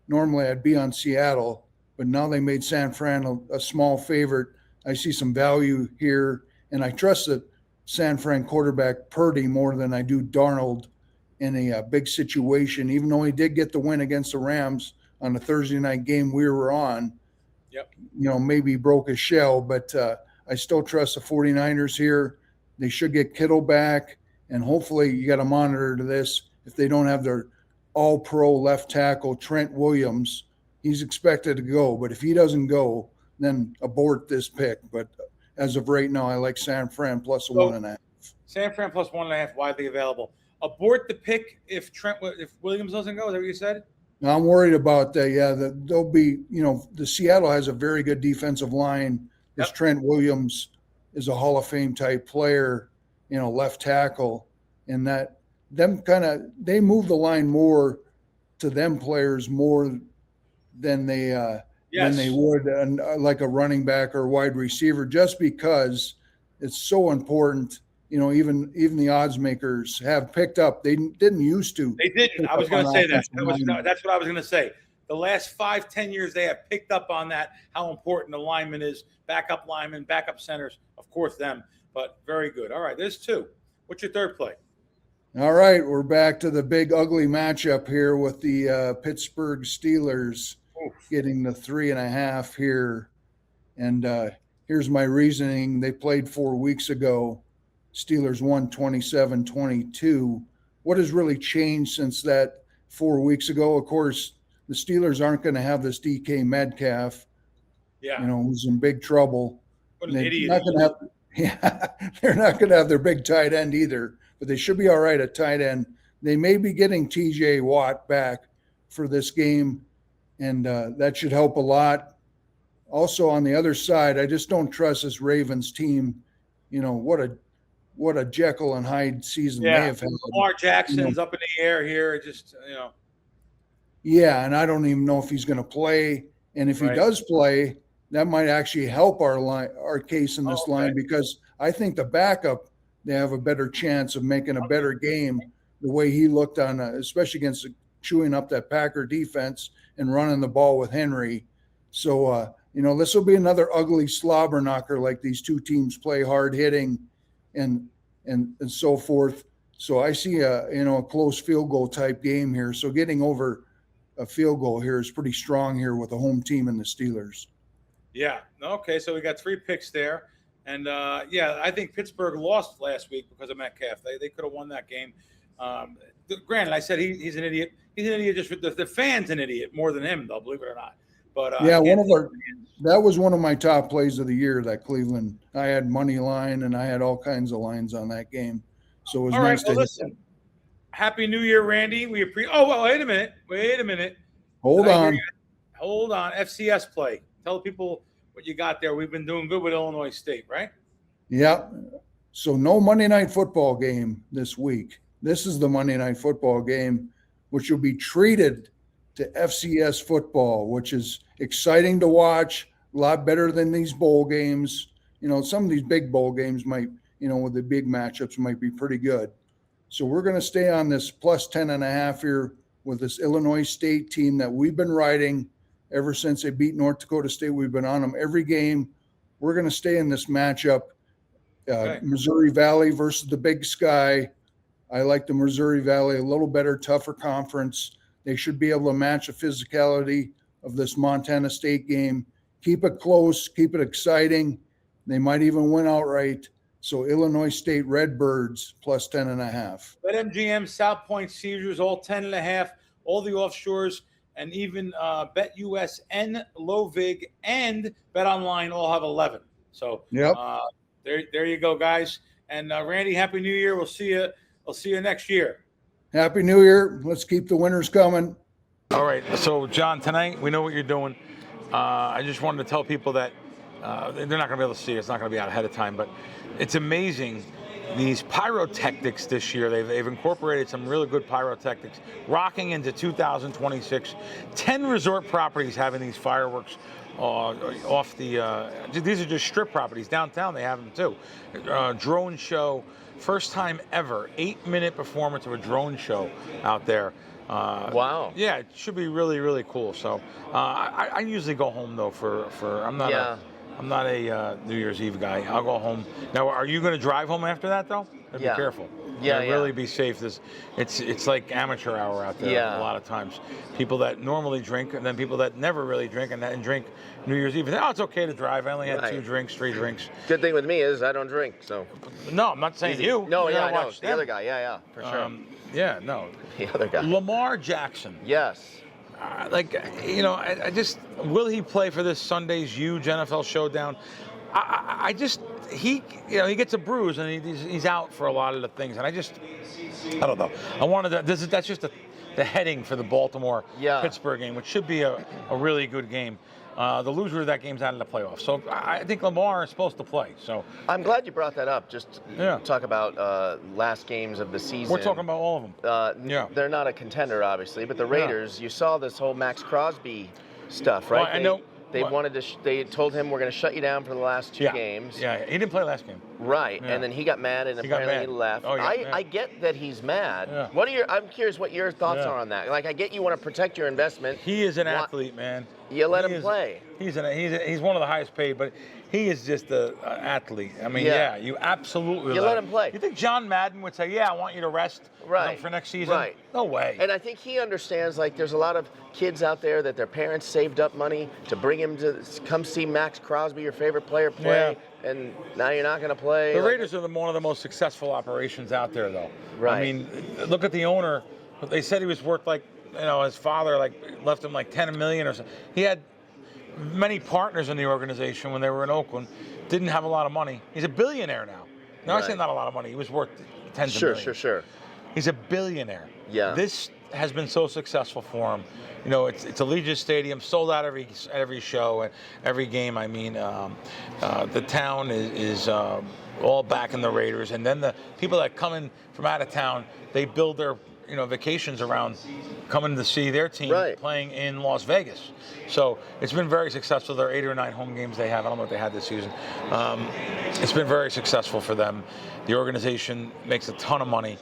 Normally I'd be on Seattle, but now they made San Fran a small favorite. I see some value here, and I trust the San Fran quarterback Purdy more than I do Darnold in a big situation, even though he did get the win against the Rams on the Thursday night game we were on. Yep. Maybe broke his shell, but I still trust the 49ers here. They should get Kittle back, and hopefully you got to monitor to this. If they don't have their all-pro left tackle, Trent Williams, he's expected to go. But if he doesn't go, then abort this pick. But as of right now, I like San Fran plus 1.5. San Fran plus 1.5, widely available. Abort the pick if Williams doesn't go. Is that what you said? Now, I'm worried about that. Yeah, they'll be. The Seattle has a very good defensive line. This Trent Williams is a Hall of Fame type player. Left tackle, and that they move the line more to them players more than they would like a running back or wide receiver, just because it's so important. Even the odds makers have picked up. They didn't used to. They didn't. I was going to say that. That's what I was going to say. The last 5-10 years, they have picked up on that, how important the lineman is, backup linemen, backup centers, of course, them. But very good. All right, there's 2. What's your third play? All right, we're back to the big ugly matchup here with the Pittsburgh Steelers getting the 3.5 here. And here's my reasoning. They played 4 weeks ago. Steelers won 27-22. What has really changed since that 4 weeks ago? Of course, the Steelers aren't going to have this DK Metcalf. Yeah. Who's in big trouble. What an idiot. They're not going to have their big tight end either, but they should be all right at tight end. They may be getting TJ Watt back for this game, and that should help a lot. Also, on the other side, I just don't trust this Ravens team. What a Jekyll and Hyde season they have had. Lamar Jackson's up in the air here. Yeah, and I don't even know if he's going to play. And if he does play, that might actually help our case in this line, because I think the backup, they have a better chance of making a better game the way he looked on, especially against chewing up that Packer defense and running the ball with Henry. So, this will be another ugly slobber knocker, like these two teams play hard hitting and so forth. So I see a close field goal type game here. So getting over a field goal here is pretty strong here with the home team and the Steelers. Yeah. Okay. So we got 3 picks there. And I think Pittsburgh lost last week because of Metcalf. They could have won that game. Granted, I said he's an idiot. He's an idiot. Just the fan's an idiot more than him, though, believe it or not. But that was one of my top plays of the year, that Cleveland. I had money line and I had all kinds of lines on that game. So it was nice to listen. Happy New Year, Randy. We appreciate. Oh, well, wait a minute. Hold on. FCS play. Tell people what you got there. We've been doing good with Illinois State, right? Yeah. So no Monday Night Football game this week. This is the Monday Night Football game, which will be treated to FCS football, which is exciting to watch, a lot better than these bowl games. Some of these big bowl games might, with the big matchups might be pretty good. So we're going to stay on this plus 10.5 here with this Illinois State team that we've been riding ever since they beat North Dakota State. We've been on them every game. We're going to stay in this matchup. Missouri Valley versus the Big Sky. I like the Missouri Valley, a little better, tougher conference. They should be able to match the physicality of this Montana State game. Keep it close, keep it exciting. They might even win outright. So Illinois State Redbirds plus 10.5. BetMGM, South Point Seizures, all 10.5. all the offshores, and even BetUS and LoVig and BetOnline all have 11. So there you go, guys. And Randy, Happy New Year. We'll see you. I'll see you next year. Happy New Year. Let's keep the winners coming. All right. So, John, tonight we know what you're doing. I just wanted to tell people that they're not going to be able to see it. It's not going to be out ahead of time. But it's amazing, these pyrotechnics this year. They've incorporated some really good pyrotechnics. Rocking into 2026. 10 resort properties having these fireworks off the, these are just strip properties. Downtown they have them too. Drone show. First time ever, 8-minute performance of a drone show out there. Wow. Yeah, it should be really, really cool. So I usually go home though I'm not a New Year's Eve guy. I'll go home. Now, are you going to drive home after that though? Be careful. Really be safe. It's like amateur hour out there a lot of times. People that normally drink, and then people that never really drink and drink New Year's Eve. It's okay to drive. I only had 2 drinks, 3 drinks. Good thing with me is I don't drink, so. No, I'm not saying you. No, you I know. watch the other guy, for sure. The other guy. Lamar Jackson. Yes. I just, will he play for this Sunday's huge NFL showdown? He gets a bruise and he's out for a lot of the things, and I don't know. I wanted that's just the heading for the Baltimore-Pittsburgh game, which should be a really good game. The loser of that game's out of the playoffs, so I think Lamar is supposed to play. So I'm glad you brought that up. Just talk about last games of the season. We're talking about all of them. They're not a contender, obviously, but the Raiders. You saw this whole Max Crosby stuff, right? Well, I know. They wanted to. They told him we're going to shut you down for the last 2 games. Yeah, he didn't play last game. Right, and then he got mad and apparently he left. I get that he's mad. Yeah. I'm curious what your thoughts are on that. Like, I get you want to protect your investment. He is an athlete, man. You let him play. He's one of the highest paid, but he is just an athlete. I mean, you absolutely let him play. You think John Madden would say, I want you to rest for next season? Right. No way. And I think he understands, like, there's a lot of kids out there that their parents saved up money to bring him to come see Max Crosby, your favorite player, play, and now you're not going to play. The Raiders are one of the most successful operations out there, though. Right. I mean, look at the owner. They said he was worth his father left him $10 million or something. He had many partners in the organization when they were in Oakland. Didn't have a lot of money. He's a billionaire now. No, I say not a lot of money. He was worth tens of millions. Sure. He's a billionaire. Yeah. This has been so successful for him. It's Allegiant Stadium, sold out every show and every game. I mean, the town is all backing the Raiders, and then the people that come in from out of town, they build their vacations around coming to see their team playing in Las Vegas. So it's been very successful. There are 8 or 9 home games they have. I don't know what they had this season. It's been very successful for them. The organization makes a ton of money.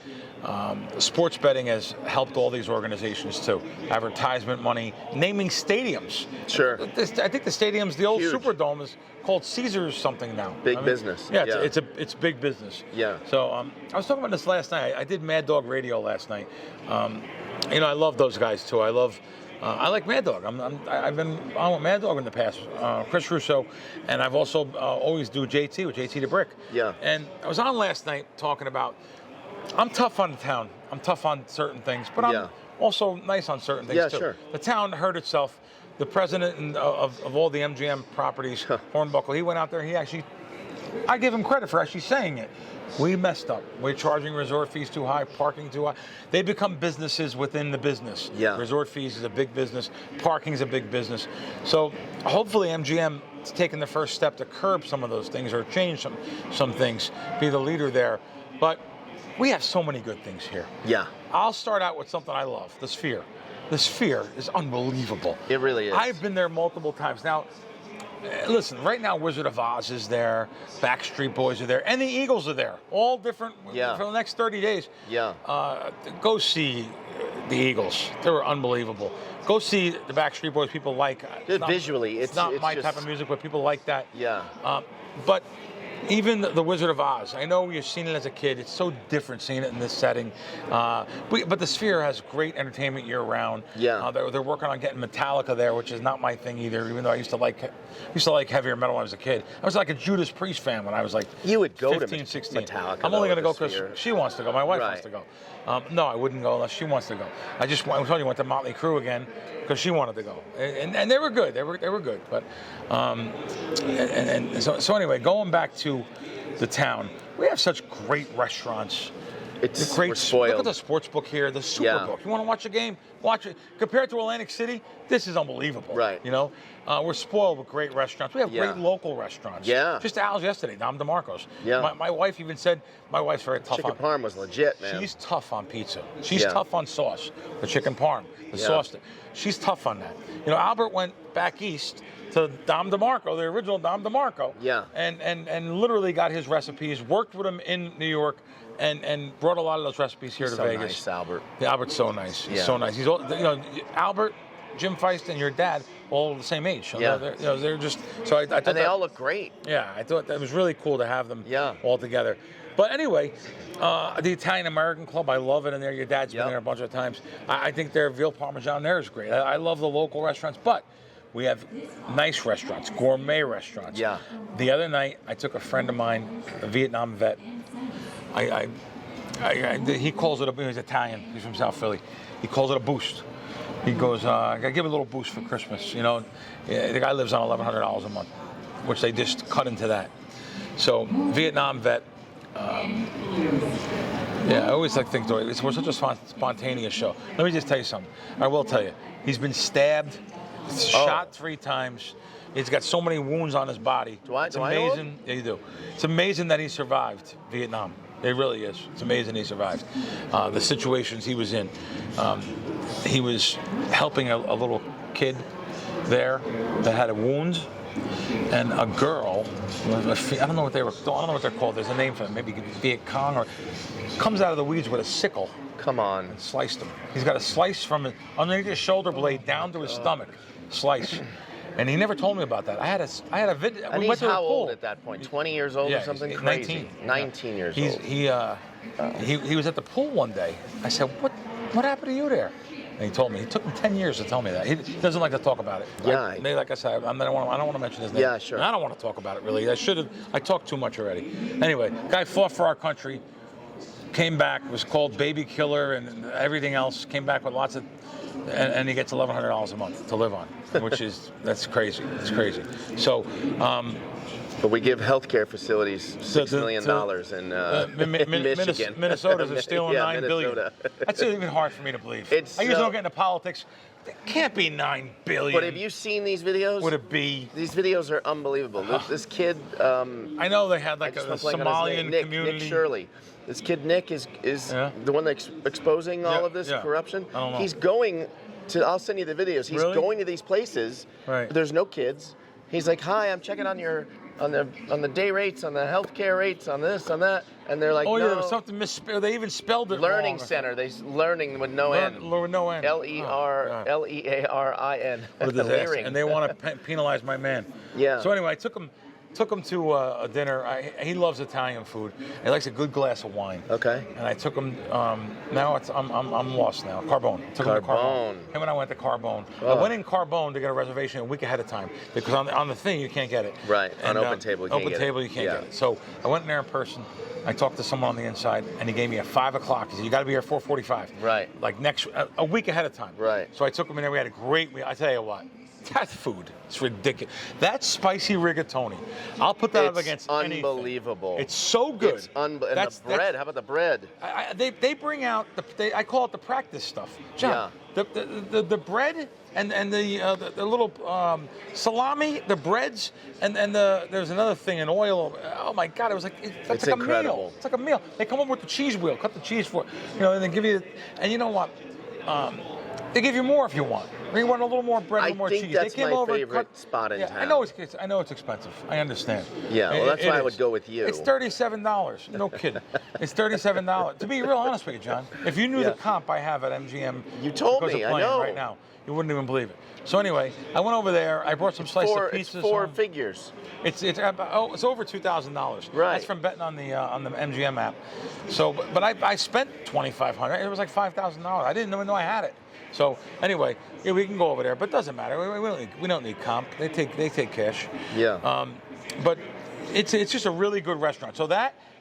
Sports betting has helped all these organizations too. Advertisement money, naming stadiums. Sure. I think the stadiums, the old Superdome is called Caesars something now. Big business. Yeah, it's big business. Yeah. So I was talking about this last night. I did Mad Dog Radio last night. I love those guys too. I like Mad Dog. I've been on with Mad Dog in the past. Chris Russo, and I've also always do JT with JT the Brick. Yeah. And I was on last night talking about. I'm tough on the town. I'm tough on certain things, but I'm also nice on certain things too. Sure. The town hurt itself. The president of all the MGM properties, Hornbuckle, he went out there. I give him credit for actually saying it. We messed up. We're charging resort fees too high, parking too high. They become businesses within the business. Yeah. Resort fees is a big business. Parking is a big business. So hopefully MGM is taking the first step to curb some of those things or change some things, be the leader there. But we have so many good things here. Yeah. I'll start out with something I love, the Sphere. The Sphere is unbelievable. It really is. I've been there multiple times. Now, listen, right now Wizard of Oz is there, Backstreet Boys are there, and the Eagles are there. All different for the next 30 days. Yeah. Go see the Eagles. They were unbelievable. Go see the Backstreet Boys. People like visually. It's not my type of music, but people like that. Yeah. But even the Wizard of Oz. I know you've seen it as a kid. It's so different seeing it in this setting. But the Sphere has great entertainment year-round. Yeah. They're working on getting Metallica there, which is not my thing either. Even though I used to like heavier metal when I was a kid. I was like a Judas Priest fan when I was like you would go 15, to 16. Metallica. I'm only going to go because because she wants to go. My wife wants to go. No, I wouldn't go unless she wants to go. I told you, went to Motley Crue again because she wanted to go, and they were good. They were good. But so anyway, going back to the town, we have such great restaurants. We're spoiled. Look at the sports book here, the super book. You want to watch a game? Watch it. Compared to Atlantic City, this is unbelievable. Right. You know, we're spoiled with great restaurants. We have great local restaurants. Yeah. Just Al's yesterday, Dom DeMarco's. Yeah. My wife even said, my wife's very tough Chicken parm was legit, man. She's tough on pizza. She's tough on sauce. The chicken parm, the sauce. She's tough on that. You know, Albert went back east to Dom DeMarco, the original Dom DeMarco. Yeah. And literally got his recipes, worked with him in New York, and brought a lot of those recipes here to Vegas. Nice, Albert. Yeah, Albert's so nice. He's so nice. He's all, Albert, Jim Feist, and your dad all the same age. So they're just. So I thought and they all look great. Yeah, I thought that was really cool to have them all together. But anyway, the Italian American Club, I love it in there. Your dad's been there a bunch of times. I think their veal parmesan there is great. I love the local restaurants, but we have nice restaurants, gourmet restaurants. Yeah. The other night, I took a friend of mine, a Vietnam vet. He calls it he's Italian. He's from South Philly. He calls it a boost. He goes, I got to give a little boost for Christmas. You know, the guy lives on $1,100 a month, which they just cut into that. So Vietnam vet. I always like to think we're such a spontaneous show. Let me just tell you something. I will tell you. He's been stabbed, shot 3 times. He's got so many wounds on his body. It's amazing. Yeah, you do. It's amazing that he survived Vietnam. It really is. It's amazing he survived. The situations he was in. He was helping a little kid there that had a wound, and a girl. I don't know what they're called. There's a name for them. Maybe Viet Cong, or comes out of the weeds with a sickle. Come on. And sliced him. He's got a slice from underneath his shoulder blade down to his stomach. Slice. And he never told me about that. I had a video. And he's how old at that point? 20 years old or something crazy? 19 years old. He was at the pool one day. I said, what happened to you there? And he told me. It took him 10 years to tell me that. He doesn't like to talk about it. Yeah. Maybe, like I said, I don't want to mention his name. Yeah, sure. And I don't want to talk about it, really. I talked too much already. Anyway, guy fought for our country, came back, was called baby killer and everything else, came back with lots of... And he gets $1,100 a month to live on, that's crazy. It's crazy. So, but we give healthcare facilities $6 million in Michigan. Minnesota's stealing $9 billion. That's even hard for me to believe. I usually don't get into politics. It can't be $9 billion. But have you seen these videos? Would it be? These videos are unbelievable. This kid. I know they had like a Somalian community. Nick Shirley. This kid Nick is the one that's exposing all of this corruption. I don't know. He's going to. I'll send you the videos. He's going to these places. Right. There's no kids. He's like, "Hi, I'm checking on the day rates, on the healthcare rates, on this, on that," and they're like, "Oh, no. yeah, there was something misspelled. They even spelled it Learning wrong. Center. They learning with no N. With no N. Learin. What a disaster. And they want to penalize my man. Yeah. So anyway, I took him to a dinner. He loves Italian food. He likes a good glass of wine. Okay. And I took him. Now I'm lost now. Carbone. Took him to Carbone. Him and I went to Carbone. I went in Carbone to get a reservation a week ahead of time because on the thing you can't get it. Right. And, on open table you can't get it. You can't get it. So I went in there in person. I talked to someone on the inside, and he gave me a 5 o'clock. He said, "You got to be here at 4:45." Right. Like a week ahead of time. Right. So I took him in there. We had a great meal. I tell you what. That food, it's ridiculous. That spicy rigatoni, I'll put that up against anything. Unbelievable. It's so good. It's and the bread, how about the bread? They bring out, I call it the practice stuff. John, the bread and the little salami, the breads, and there's another thing, an oil. Oh my God, it was like, it's like incredible. A meal. It's like a meal. They come up with the cheese wheel, cut the cheese for, and they give you, and you know what? They give you more if you want. They want a little more bread, a little more cheese. I think that's they came my over favorite spot in town. I know it's expensive. I understand. Yeah, well, that's why I would go with you. It's $37. No kidding. It's $37. To be real honest with you, John, if you knew the comp I have at MGM, you told me. I know. Right now, you wouldn't even believe it. So anyway, I went over there. I brought some slices of pizzas. It's four figures. It's over $2,000. Right. That's from betting on the MGM app. So, but I spent $2,500. It was like $5,000. I didn't even know I had it. So anyway, yeah, we can go over there, but it doesn't matter. We don't need comp. They take cash. Yeah. But it's just a really good restaurant. So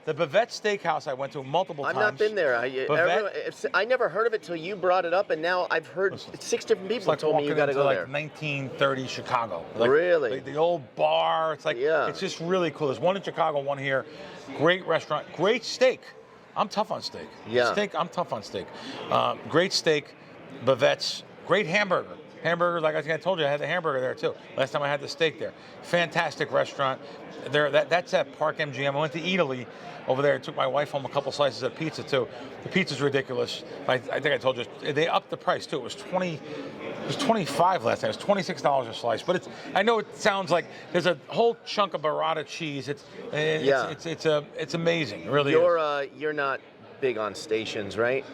the Bavette Steakhouse I went to multiple times. I've not been there. I never heard of it till you brought it up, and now I've heard 6 different people told me you got to go there. Like 1930 Chicago. Really? The old bar. It's like it's just really cool. There's one in Chicago, one here. Great restaurant. Great steak. I'm tough on steak. Yeah. I'm tough on steak. Great steak. Bavette's. Great hamburger. Hamburger, like I told you, I had the hamburger there too. Last time I had the steak there. Fantastic restaurant. That's at Park MGM. I went to Italy over there. I took my wife home a couple slices of pizza too. The pizza's ridiculous. I think I told you they upped the price too. It was $25 last time. It was $26 a slice. But I know it sounds like there's a whole chunk of burrata cheese. It's amazing. It really is. You're not big on stations, right?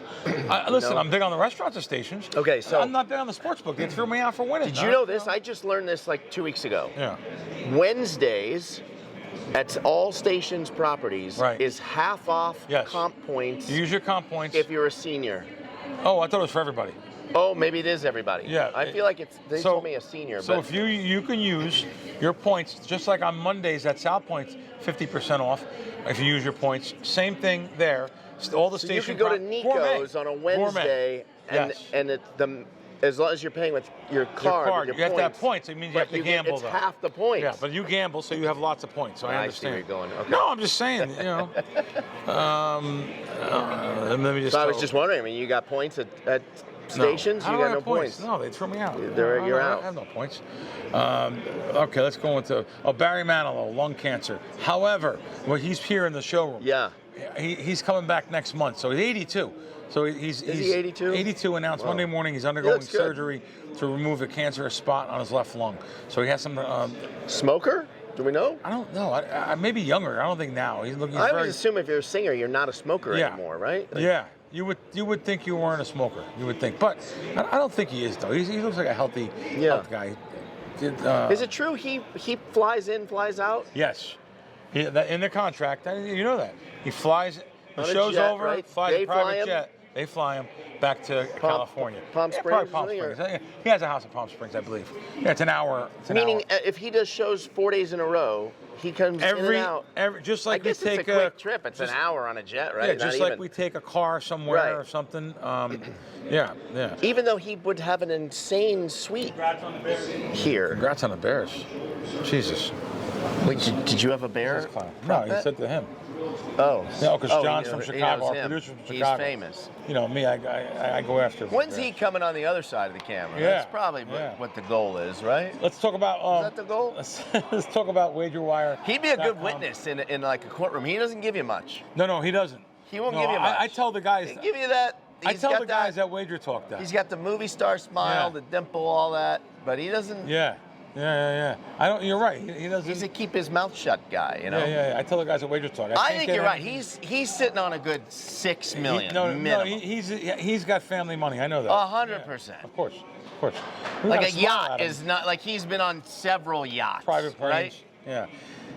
Listen, I'm big on the restaurants and stations. Okay, so I'm not big on the sports book. They threw me out for winning. Did you know this? I just learned this like 2 weeks ago. Yeah. Wednesdays at all stations properties is half off comp points. You use your comp points if you're a senior. Oh, I thought it was for everybody. Oh, maybe it is everybody. Yeah. I feel like they told me a senior. So if you can use your points, just like on Mondays at South Point's 50% off if you use your points. Same thing there. All the stations. You can go to Nico's on a Wednesday, and as long as you're paying with your card. You have to have points. It means you have to gamble. It's half the points. Yeah, but you gamble, so you have lots of points. So I understand. I see where you're going. Okay. No, I'm just saying. Let me just. So I was just wondering. I mean, you got points at stations. No. You got no points. No, they threw me out. You're out. I have no points. Okay, let's go into Barry Manilow, lung cancer. However, he's here in the showroom. Yeah. He's coming back next month, so he's 82. So he's 82? 82 announced Monday morning. He's undergoing surgery to remove a cancerous spot on his left lung. So he has some. Smoker? Do we know? I don't know. I maybe younger. I don't think now. He's looking. I would assume if you're a singer, you're not a smoker anymore, right? Yeah. You would think you weren't a smoker. You would think, but I don't think he is though. He looks like a healthy guy. Is it true he flies in, flies out? Yes. In the contract, you know that. He flies, the show's over, flies a private jet. They fly him back to California. Palm Springs? Probably Palm Springs. He has a house in Palm Springs, I believe. Yeah, it's an hour. Meaning, if he does shows 4 days in a row, he comes in and out. Just like I guess we take it's a quick trip. It's an hour on a jet, right? Yeah, just like we take a car somewhere or something. Yeah. Even though he would have an insane suite here. Congrats on the Bears. Jesus. Wait, did you have a bear? No, he said to him. Oh. No, because John's from Chicago, our producer from Chicago. He's famous. You know, me, I go after him. When's he coming on the other side of the camera? Yeah. That's probably what the goal is, right? Let's talk about... is that the goal? Let's talk about WagerWire. He'd be a good witness in like a courtroom. He doesn't give you much. No, he doesn't. He won't give you much. I tell the guys... He'll give you that. I tell the guys at Wager Talk that. He's got the movie star smile, the dimple, all that, but he doesn't... Yeah. You're right. He doesn't. He's a keep his mouth shut guy, you know. Yeah. I tell the guys at Wager Talk. I think you're right. He's sitting on a good $6 million. No, he's got family money. I know that. 100%. Of course. Like a yacht is not like he's been on several yachts. Private planes. Right? Yeah.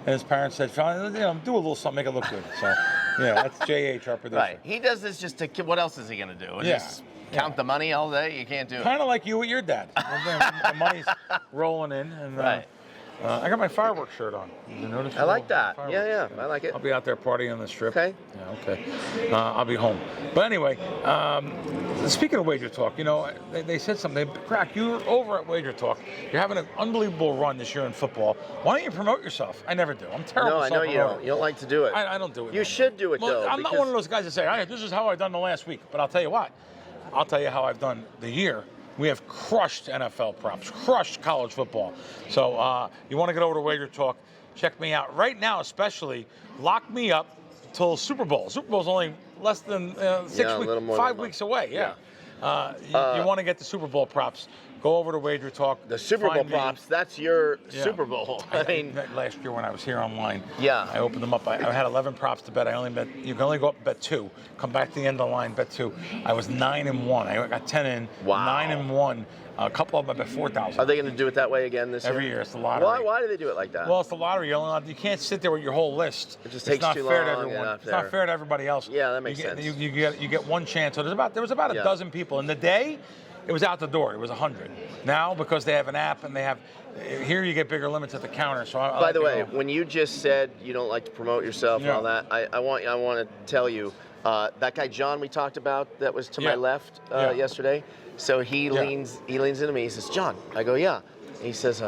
And his parents said, do a little something, make it look good. So, that's JH, our producer. Right. He does this just to. What else is he gonna do? Just count the money all day? You can't do it. Kind of like you with your dad. The money's rolling in, and I got my fireworks shirt on. You notice? I like that. Yeah, I like it. I'll be out there partying on the strip. Okay. Yeah, okay. I'll be home. But anyway, speaking of Wager Talk, they said something. Crack, you're over at Wager Talk. You're having an unbelievable run this year in football. Why don't you promote yourself? I never do. I'm terrible. No, I know you don't. You don't like to do it. I don't do it. You should do it, though. I'm not one of those guys that say, hey, this is how I've done the last week. But I'll tell you what. I'll tell you how I've done the year. We have crushed NFL props, crushed college football. So you want to get over to Wager Talk, check me out. Right now, especially, lock me up till Super Bowl. Super Bowl's only less than 5 weeks away. Yeah. You want to get the Super Bowl props. Go over to Wager Talk. The Super Bowl props, that's your Super Bowl. I mean, last year when I was here online, yeah, I opened them up. I had 11 props to bet. You can only go up and bet 2. Come back to the end of the line, bet 2. I was 9-1. I got 10 in. Wow. 9-1. A couple of them I bet 4,000. Are they going to do it that way again this year? Every year, it's the lottery. Why do they do it like that? Well, it's the lottery. You can't sit there with your whole list. It just takes too long. Fair to everyone. It's not fair to everybody else. Yeah, that makes sense. You get one chance. So there was about a dozen people in the day. It was out the door. It was 100. Now, because they have an app and they have, here you get bigger limits at the counter. So by the way, when you just said you don't like to promote yourself and all that, I want to tell you that guy John we talked about that was to my left yesterday. So he leans into me. He says, "John." I go, "Yeah." And he says,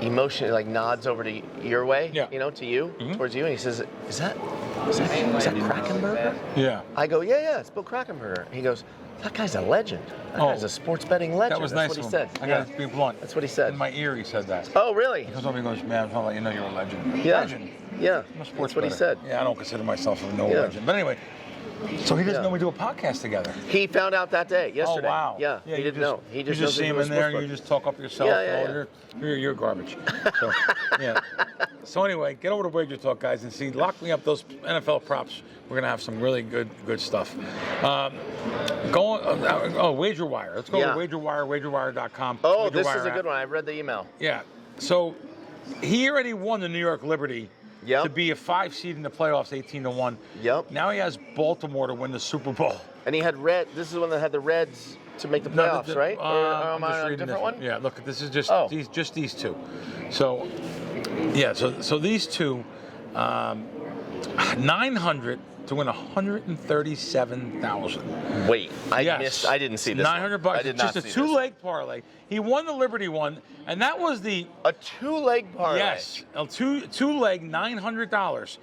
emotionally, like nods over to your way, to you, towards you, and he says, "Is that Krackomberger?" Yeah. I go, "Yeah, it's Bill Krackomberger." And he goes, "That guy's a legend. That guy's a sports betting legend." That was That's nice what of he him. said. I got to be blunt. That's what he said. In my ear, he said that. Oh, really? He comes over and goes, "Man, I'm let you know you're a legend." Yeah. Legend. Yeah. I'm a sports That's what he bettor. said. Yeah, I don't consider myself a legend. But anyway, so he doesn't know we do a podcast together. He found out that day, yesterday. Oh, wow. Yeah, he didn't know. He just you just see him in there and you just talk up yourself. Yeah. You're garbage. So, So anyway, get over to Wager Talk, guys, and see. Lock me up those NFL props. We're going to have some really good stuff. WagerWire. Let's go to WagerWire, WagerWire.com. Oh, this is a good one. I read the email. Yeah. So he already won the New York Liberty to be a 5 seed in the playoffs, 18-1. Yep. Now he has Baltimore to win the Super Bowl. And he had this is the one that had the Reds to make the playoffs, right? Or am I on a different one? Yeah, look, this is just these two. So, so these two, 900 to win 137,000. Wait, I didn't see this. $900. I did not just see a 2-leg parlay. He won the Liberty one, and that was a 2-leg parlay. Yes, a two-leg, $900.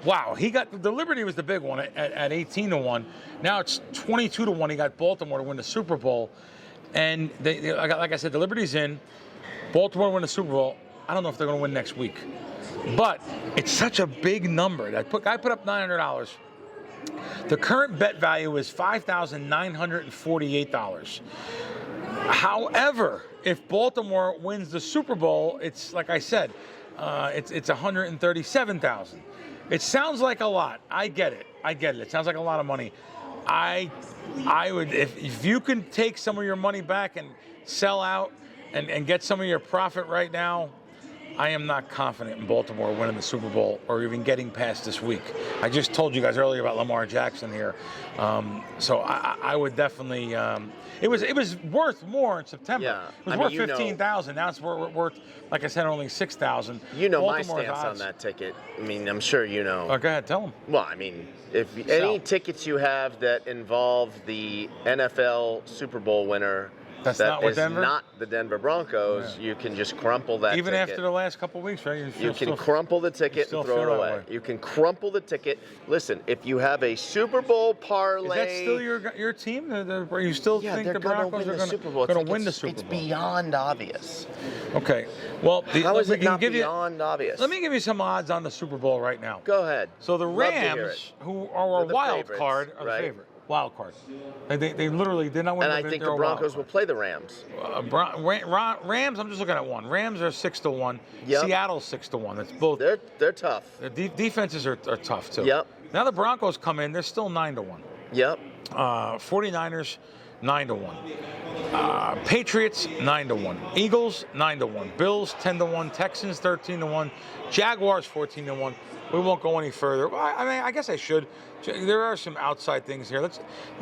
Wow, he got the Liberty was the big one at 18-1. Now it's 22-1. He got Baltimore to win the Super Bowl, and like I said, the Liberty's in. Baltimore win the Super Bowl. I don't know if they're going to win next week, but it's such a big number. That guy put up $900. The current bet value is $5,948. However, if Baltimore wins the Super Bowl, it's like I said, it's $137,000. It sounds like a lot. I get it. It sounds like a lot of money. I would if you can take some of your money back and sell out and get some of your profit right now. I am not confident in Baltimore winning the Super Bowl or even getting past this week. I just told you guys earlier about Lamar Jackson here, so I would definitely. It was worth more in September. Yeah. It was worth 15,000. Now it's worth, like I said, only 6,000. You know Baltimore's my stance odds on that ticket. I mean, I'm sure you know. Oh, go ahead, tell them. Well, I mean, if any tickets you have that involve the NFL Super Bowl winner. That's not with Denver? Not the Denver Broncos. Yeah. You can just crumple that Even ticket. after the last couple of weeks, right? You can crumple the ticket and throw it away. You can crumple the ticket. Listen, if you have a Super Bowl parlay... Is that still your team? Are you still think the Broncos are going to win the Super Bowl? It's beyond obvious. Okay. Well, how is it not beyond obvious? Let me give you some odds on the Super Bowl right now. Go ahead. So the Rams, who are a wild card, are the favorite. Wild card. They literally did not win. And I think the Broncos will play the Rams. Rams. I'm just looking at one. Rams are 6-1. Yep. Seattle's 6-1. That's both. They're tough. Their defenses are tough too. Yep. Now the Broncos come in. They're still 9-1. Yep. 49ers 9-1. Patriots 9-1. Eagles 9-1. Bills 10-1. Texans 13-1. Jaguars 14-1. We won't go any further. I mean, I guess I should. There are some outside things here. Let's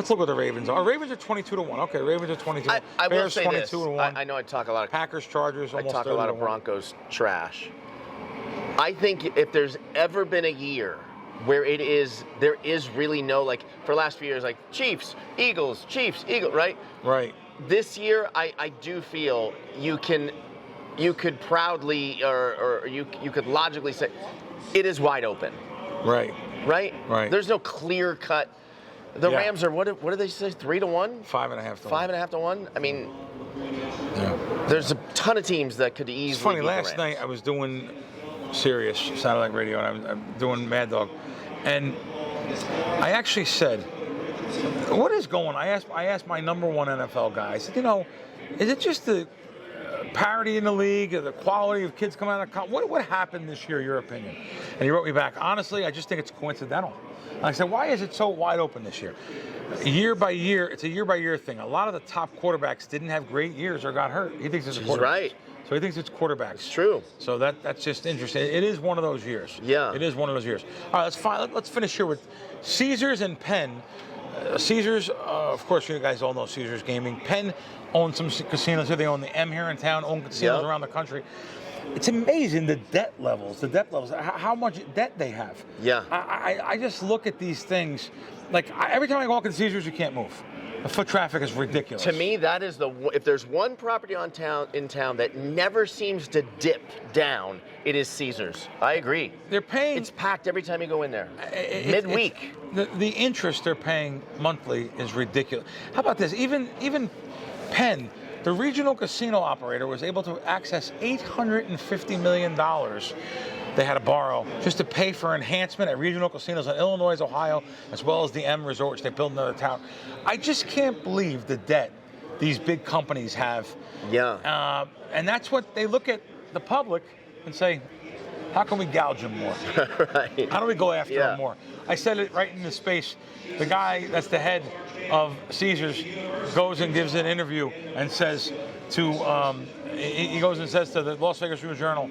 look what the Ravens are. Ravens are 22-1. Okay, Ravens are 22. I Bears will say 22-1. I know I talk a lot of Packers, Chargers. I almost talk a lot of Broncos trash. I think if there's ever been a year where there is really no, like for the last few years, like Chiefs, Eagles, right? Right. This year, I do feel you could proudly or you could logically say it is wide open. Right. Right? Right. There's no clear cut. The Rams are, what do they say, 3-1? 5.5 to 1. 5.5 to 1? I mean, there's a ton of teams that could easily It's funny, beat last the Rams. night I was doing Sirius satellite radio, and I'm doing Mad Dog, and I actually said, what is going on? I asked my number one NFL guy, I said, Is it just the parity in the league, or the quality of kids coming out of college? What happened this year, your opinion? And he wrote me back, honestly, I just think it's coincidental. And I said, why is it so wide open this year? Year by year, it's a year-by-year thing. A lot of the top quarterbacks didn't have great years or got hurt. He thinks it's He's quarterbacks. right. So he thinks it's quarterbacks. It's true. So that's just interesting. It is one of those years. Yeah. It is one of those years. All right, let's finish here with Caesars and Penn. Caesars, of course, you guys all know Caesars Gaming. Penn owns some casinos here. They own the M here in town, own casinos around the country. It's amazing the debt levels, how much debt they have. Yeah. I just look at these things, like every time I walk in Caesars, you can't move. The foot traffic is ridiculous. To me, that is if there's one property in town that never seems to dip down, it is Caesars. I agree. They're paying. It's packed every time you go in there. Midweek. The interest they're paying monthly is ridiculous. How about this? Even Penn, the regional casino operator, was able to access $850 million they had to borrow just to pay for enhancement at regional casinos in Illinois, Ohio, as well as the M Resort, which they built another town. I just can't believe the debt these big companies have. Yeah. And that's what they look at the public and say, how can we gouge them more? Right. How do we go after them more? I said it right in the space. The guy that's the head of Caesars goes and gives an interview and says to, he goes and says to the Las Vegas Review-Journal,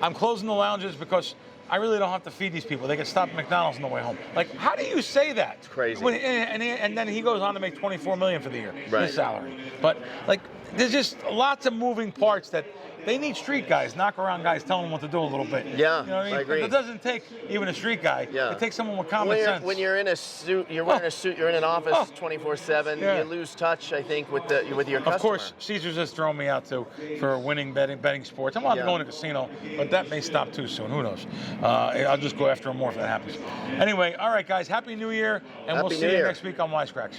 I'm closing the lounges because I really don't have to feed these people. They can stop at McDonald's on the way home. Like, how do you say that? It's crazy. And then he goes on to make $24 million for the year, right. his salary. But like, there's just lots of moving parts that they need street guys, knock around guys, telling them what to do a little bit. Yeah, you know what I mean? I agree. It doesn't take even a street guy. Yeah. It takes someone with common sense. When you're in a suit, you're wearing a suit, you're in an office 24/7. Yeah. You lose touch, I think, with your customer. Of course, Caesars has thrown me out too for winning betting sports. I'm not going to casino, but that may stop too soon. Who knows? I'll just go after them more if that happens. Anyway, all right, guys. Happy New Year, and we'll see you next week on WiseKracks.